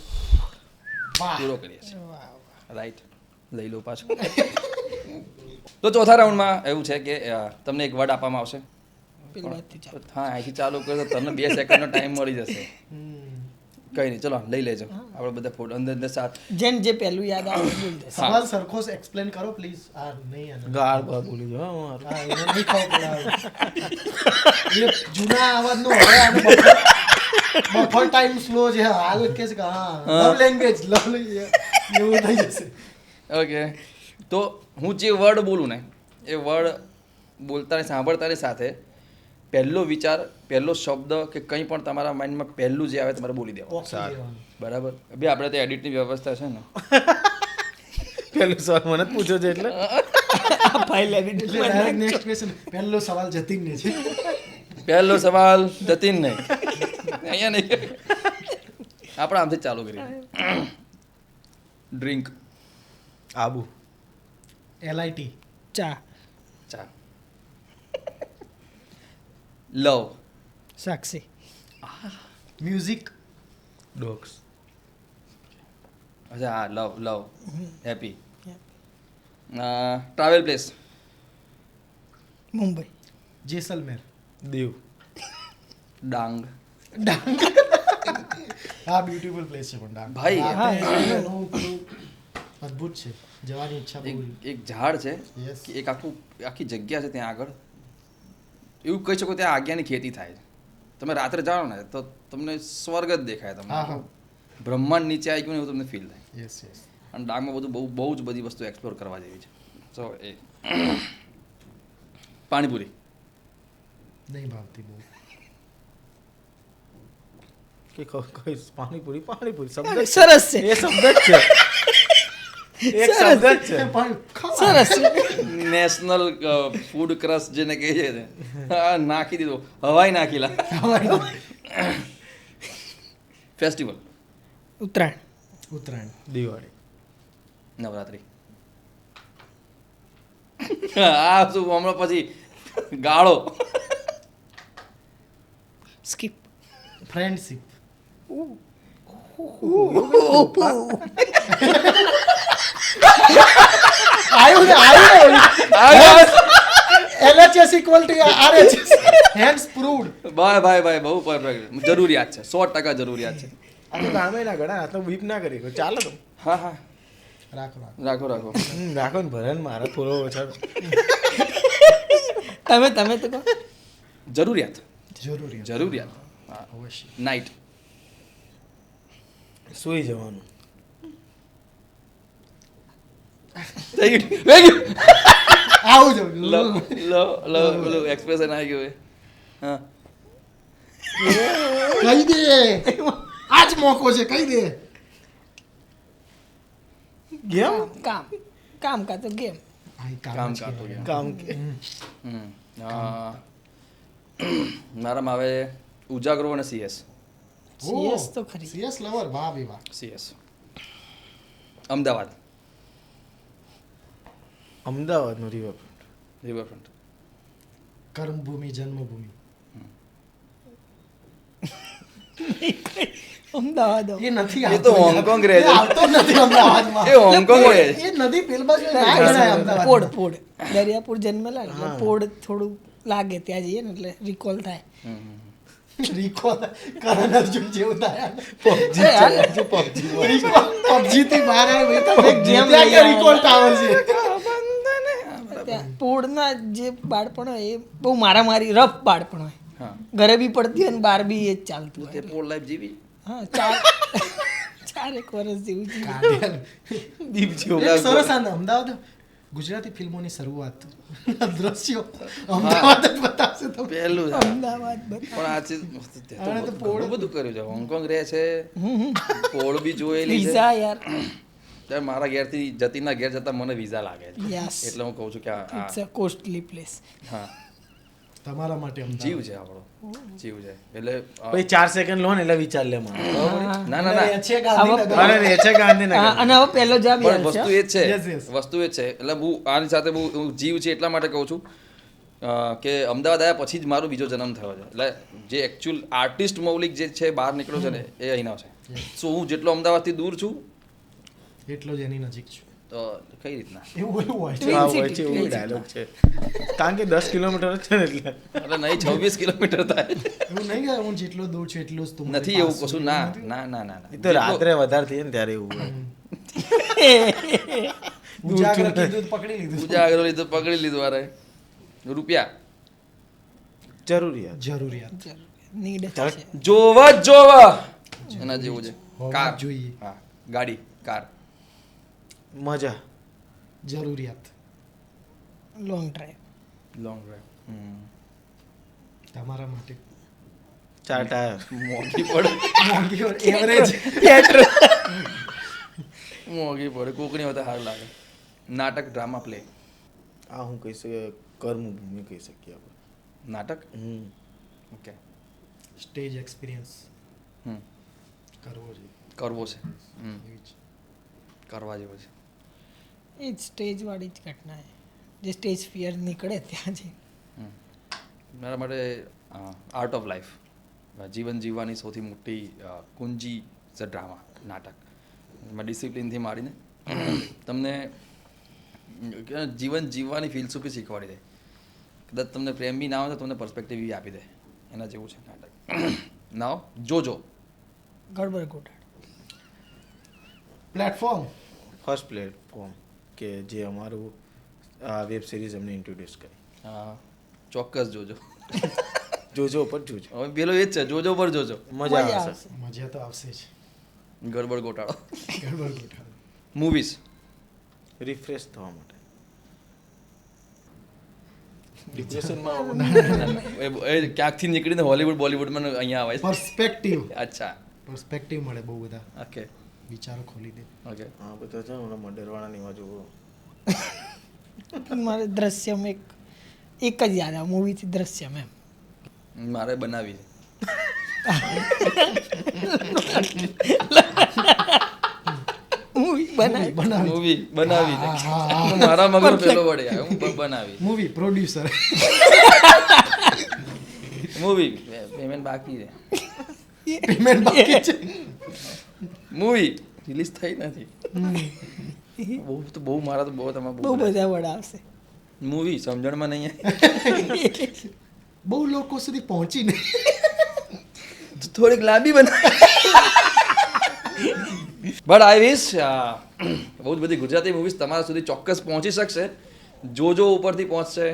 વાહ. પૂરો કરીએ છીએ. રાઈટ, લઈ લો પાછું. તો ચોથા રાઉન્ડમાં એવું છે કે તમને એક વર્ડ આપવામાં આવશે. પેલી વાતથી ચાલો. હા, અહીંથી ચાલુ કરો તો તમને 2 સેકન્ડનો ટાઈમ મળી જશે. કઈ નહીં, ચલો લઈ લેજો આપણે બધા ફોટો અંદર સાથ. જેન જે પહેલું યાદ આવે એ બોલ દે. સવાલ સરખો એક્સપ્લેન કરો પ્લીઝ. આ નહીં આને. ગાળ બાળ બોલી જો હો મારું. હા, એને નહીં ખબર પડે. એ જૂના અવાજનો હવે આને બફર ટાઈમ સ્લો છે. હાલ કે છે કે હા લવ લેંગ્વેજ એવું થઈ જશે. ઓકે, તો હું જે વર્ડ બોલું ને એ વર્ડ બોલતાની સાંભળતાની સાથે પહેલો વિચાર, પહેલો શબ્દ કે કંઈ પણ તમારા માઇન્ડમાં પહેલું જે આવે તમારે બોલી દેવાનું. ઓકે દેવાનું. બરાબર? બે આપણે તો એડિટની વ્યવસ્થા છે ને. પેલું સવાલ મને જ પૂછો છે એટલે આ ફાઇલ એડિટ એટલે direct next question. પહેલો સવાલ જતીનને છે. પહેલો સવાલ જતીન નહીં, અહીંયા નહીં, આપણે આમથી જ ચાલુ કરીએ. ડ્રિંક. આબુ. LIT. ચા, ચા. લવ. સાક્ષી, મ્યુઝિક. ડોગ્સ. અચ્છા હા, love happy. Travel place. Mumbai, Jaisalmer. Diu. Dang. હા બ્યુટીફુલ પ્લેસ છે પણ ડાંગ. ભાઈ, રાતે એનું પેલું અદ્ભુત છે. જવાની ઈચ્છા બહુ. એક ઝાડ છે Yes. કે એક આખી જગ્યા છે ત્યાં આગળ, એવું કહી શકો ત્યાં આજ્ઞાની ખેતી થાય છે. તમે રાત્રે જાઓ ને તો તમને સ્વર્ગ જ દેખાય. હા, તમને હા. બ્રહ્માંડ નીચે આવી ગયું ને એવું તમને ફીલ થાય. Yes yes. અને ડાંગમાં બધું બહુ જ બધી વસ્તુ એક્સપ્લોર કરવા જેવી છે. સો એ પાણીપુરી. નહીં ભાવતી બહુ. કે કઈ પાણીપુરી શબ્દ જ સરસ છે, છે. એ શબ્દ જ છે. એક શબ્દ જ છે. પણ ખાવા. સરસ છે. નેશનલ ફૂડ ક્રશ જેને કહે છે ને, હા, નાખી દીધું, હવાઈ નાખીલા. ફેસ્ટિવલ. ઉત્તરાયણ, ઉત્તરાયણ. દિવાળી. નવરાત્રી. આ શું હમણાં પછી ગાળો. Skip, friendship. આવ્યું LHS equal to RHS. Hence proved. ભાઈ બહુ પરફેક્ટ. જરૂરિયાત છે, 100% જરૂરિયાત છે. આ તો ગામે ના ગણા, આ તો બીપ ના કરી ચાલો તો હા હા, રાખો. રાખો. રાખો ને ભરે ને મારા થોડો ઓછા તમે તો કહો. જરૂરિયાત. હા. અવશ્ય. નાઇટ. સુઈ જવાનું. થઈ ગયું. આવું જો. લો એક્સપ્રેશન આવી ગયું. હા, કહી દે. આજ મોકો છે, કહી દે. ગેમ કામ કા તો ગેમ. કામ કાઢતો ગયા. કામ કે મારામાં આવે ઉજાગરો અને CS. CS તો ખરી. CS lover. વાહ ભાઈ વાહ. CS. અમદાવાદ. અમદાવાદનું રિવરફ્રન્ટ. કર્મભૂમિ, જન્મભૂમિ. અમદાવાદ એ નથી એ તો હોંગકોંગ રહે છે. આવતો નથી અમદાવાદમાં. એ હોંગકોંગ હોય. એ નદી પેલ બાજુ ના ગણાય અમદાવાદ. પોડ દરિયાપુર જન્મેલા એટલે પોડ થોડું લાગે ત્યાં જઈએ ને એટલે રિકોલ થાય. રીકો કરણ અર્જુન જેવું થાય. PUBG PUBG થી બહાર આવે ભાઈ તમે Game જીત્યા લઈ કે recall tower છે. ત્યાં પોળના જે બાળપણ હોય એ બહુ મારામારી રફ બાળપણ હોય. હા, ઘરે બી પડતી હોય ને બહાર બી એ જ ચાલતું તે હોય. પોળ લાઈફ જીવી. હા, 4 વર્ષ જેવું જીવ્યું. કાઢેલ. દીપ જેવું. એક સરસ આ અમદાવાદ ગુજરાતી ફિલ્મોની શરૂઆત દ્રશ્યો અમદાવાદ જ બતાવશે તમે. પહેલું છે. અમદાવાદ પણ આ ચીજ મસ્ત છે. આને તો ઘણું બધું કર્યું છે. હોંગકોંગ રહે છે, પોળ બી જોયેલી છે. વિઝા યાર. ત્યારે મારા ઘેરથી જતીનના ઘેર જતા મને વિઝા લાગે છે. યસ, એટલે હું કહું છું કે ઇટ્સ અ કોસ્ટલી પ્લેસ. હા, તમારા માટે અમદાવાદ. જીવ છે આપણો, જીવ છે. એટલે પછી 4 સેકન્ડ લો ને એટલે વિચાર લે મારે ના એ છે ગાંધીનગર. અરે રે છે ગાંધીનગર. અને હવે પહેલો જવાબ પણ યાર વસ્તુ છે. એ જ છે, Yes, yes. વસ્તુ એ જ છે. એટલે હું આની સાથે હું જીવ છે એટલા માટે કહું છું કે અમદાવાદ આવ્યા પછી જ મારો બીજો જન્મ થયો છે. એટલે જે એકચ્યુઅલ આર્ટિસ્ટ મૌલિક જે છે બહાર નીકળ્યો છે ને એ અહીંનો છે. સો હું જેટલો અમદાવાદથી દૂર છું એટલો જ એની નજીક છું. તો કઈ રીતના એવું હોય છે. હા હોય છે એવું ડાયલોગ છે કારણ કે 10 કિલોમીટર જ છે ને એટલે એટલે નહીં 26 કિલોમીટર થાય એવું નહીં કે હું જેટલો દૂર છું એટલું જ તું મારી નથી એવું પાસે કશું છું. ના ના ના ના એ તો રાત્રે વધારે થઈએ ને ત્યારે એવું હોય ઉજાગર કીધું તો પકડી લીધું. પૂજા આગળ લીધું પકડી લીધું અરે રૂપિયા જરૂરિયાત જરૂરિયાત નીડ છે જોવા જ જોવા એના જેવું છે હોવા કાર જ જોઈએ. હા ગાડી કાર મજા જરૂરિયાત લોંગ ડ્રાઈવ લોંગ ડ્રાઈવ તમારા માટે 4 ટાયર મોંઘી પડે એવરેજ મોંઘી પડે કોકની હોતે સારું લાગે નાટક ડ્રામા પ્લે આ હું કહી શકીએ કર્મભૂમિ કહી શકીએ આપણે નાટક હમ ઓકે સ્ટેજ એક્સપિરિયન્સ હમ કરવો જોઈએ. કરવો છે એવી જ. કરવા જેવો છે એ જ સ્ટેજવાળી જ ઘટના છે જે સ્ટેજ ફિયર નીકળે ત્યાં છે મારા માટે આર્ટ ઓફ લાઈફ જીવન જીવવાની સૌથી મોટી કુંજી છે ડ્રામા નાટક એમાં ડિસિપ્લિનથી માંડીને તમને જીવન જીવવાની ફિલસૂફી શીખવાડી દે કદાચ તમને પ્રેમ બી ના હોય તો તમને પર્સપેક્ટિવ બી આપી દે એના જેવું છે નાટક નાવ જોજો ગડબડ ગોટાળ પ્લેટફોર્મ ફર્સ્ટ પ્લેટફોર્મ કે જે અમારું આ વેબ સિરીઝ અમને ઇન્ટ્રોડ્યુસ કરી ચોક્કસ જોજો જોજો પર જોજો હવે પેલો એ જ છે જોજો પર જોજો મજા આવશે મજા તો આવશે જ. ગડબડ ગોટાળો ગડબડ ગોઠાળો. મૂવીઝ રિફ્રેશ થવા માટે ડિપ્રેશનમાં ક્યાંકથી નીકળીને હોલીવુડ બોલીવુડમાં અહીંયા આવે છે પર્સપેક્ટિવ અચ્છા પર્સપેક્ટિવ મળે બહુ બધા ઓકે વિચારો ખોલી દે. ઓકે હા બધા છે ને મર્ડરવાળા ની બાજુ મારે દ્રશ્યમ એક જ યાદ આવે મૂવીથી દ્રશ્યમ એમ મારે બનાવી છે મૂવી બનાવી મૂવી બનાવી છે મારા મગર પેલો વડે આવ્યો હું બનાવી મૂવી પ્રોડ્યુસર મૂવી પેમેન્ટ બાકી છે પેમેન્ટ બાકી છે. મૂવી રિલીઝ થઈ નથી બહુ મારા તો બહુ તમારે બહુ બધા વડા આવશે મૂવી સમજણમાં નહીં આવી બહુ લોકો સુધી પહોંચી નહીં. તો થોડીક લાંબી બના બટ આઈ વિશ બહુ જ બધી ગુજરાતી મૂવીઝ તમારા સુધી ચોક્કસ પહોંચી શકશે જોજો ઉપરથી પહોંચશે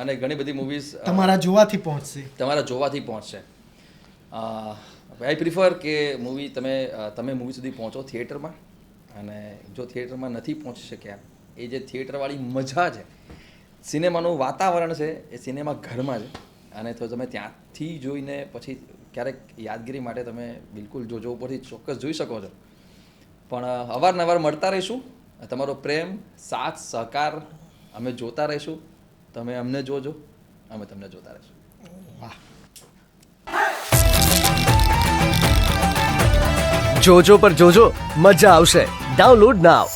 અને ઘણી બધી મૂવીઝ તમારા જોવાથી પહોંચશે. તમારા જોવાથી પહોંચશે આઈ પ્રિફર કે મૂવી તમે મૂવી સુધી પહોંચો થિયેટરમાં અને જો થિયેટરમાં નથી પહોંચી શક્યા એ જે થિયેટરવાળી મજા છે સિનેમાનું વાતાવરણ છે એ સિનેમા ઘરમાં છે અને તો તમે ત્યાંથી જોઈને પછી ક્યારેક યાદગીરી માટે તમે બિલકુલ જોજો ઉપરથી ચોક્કસ જોઈ શકો છો પણ અવારનવાર મળતા રહીશું તમારો પ્રેમ સાથ સહકાર અમે જોતા રહીશું તમે અમને જોજો અમે તમને જોતા રહીશું વાહ. જોજો પર જોજો મજા આવશે ડાઉનલોડ નાવ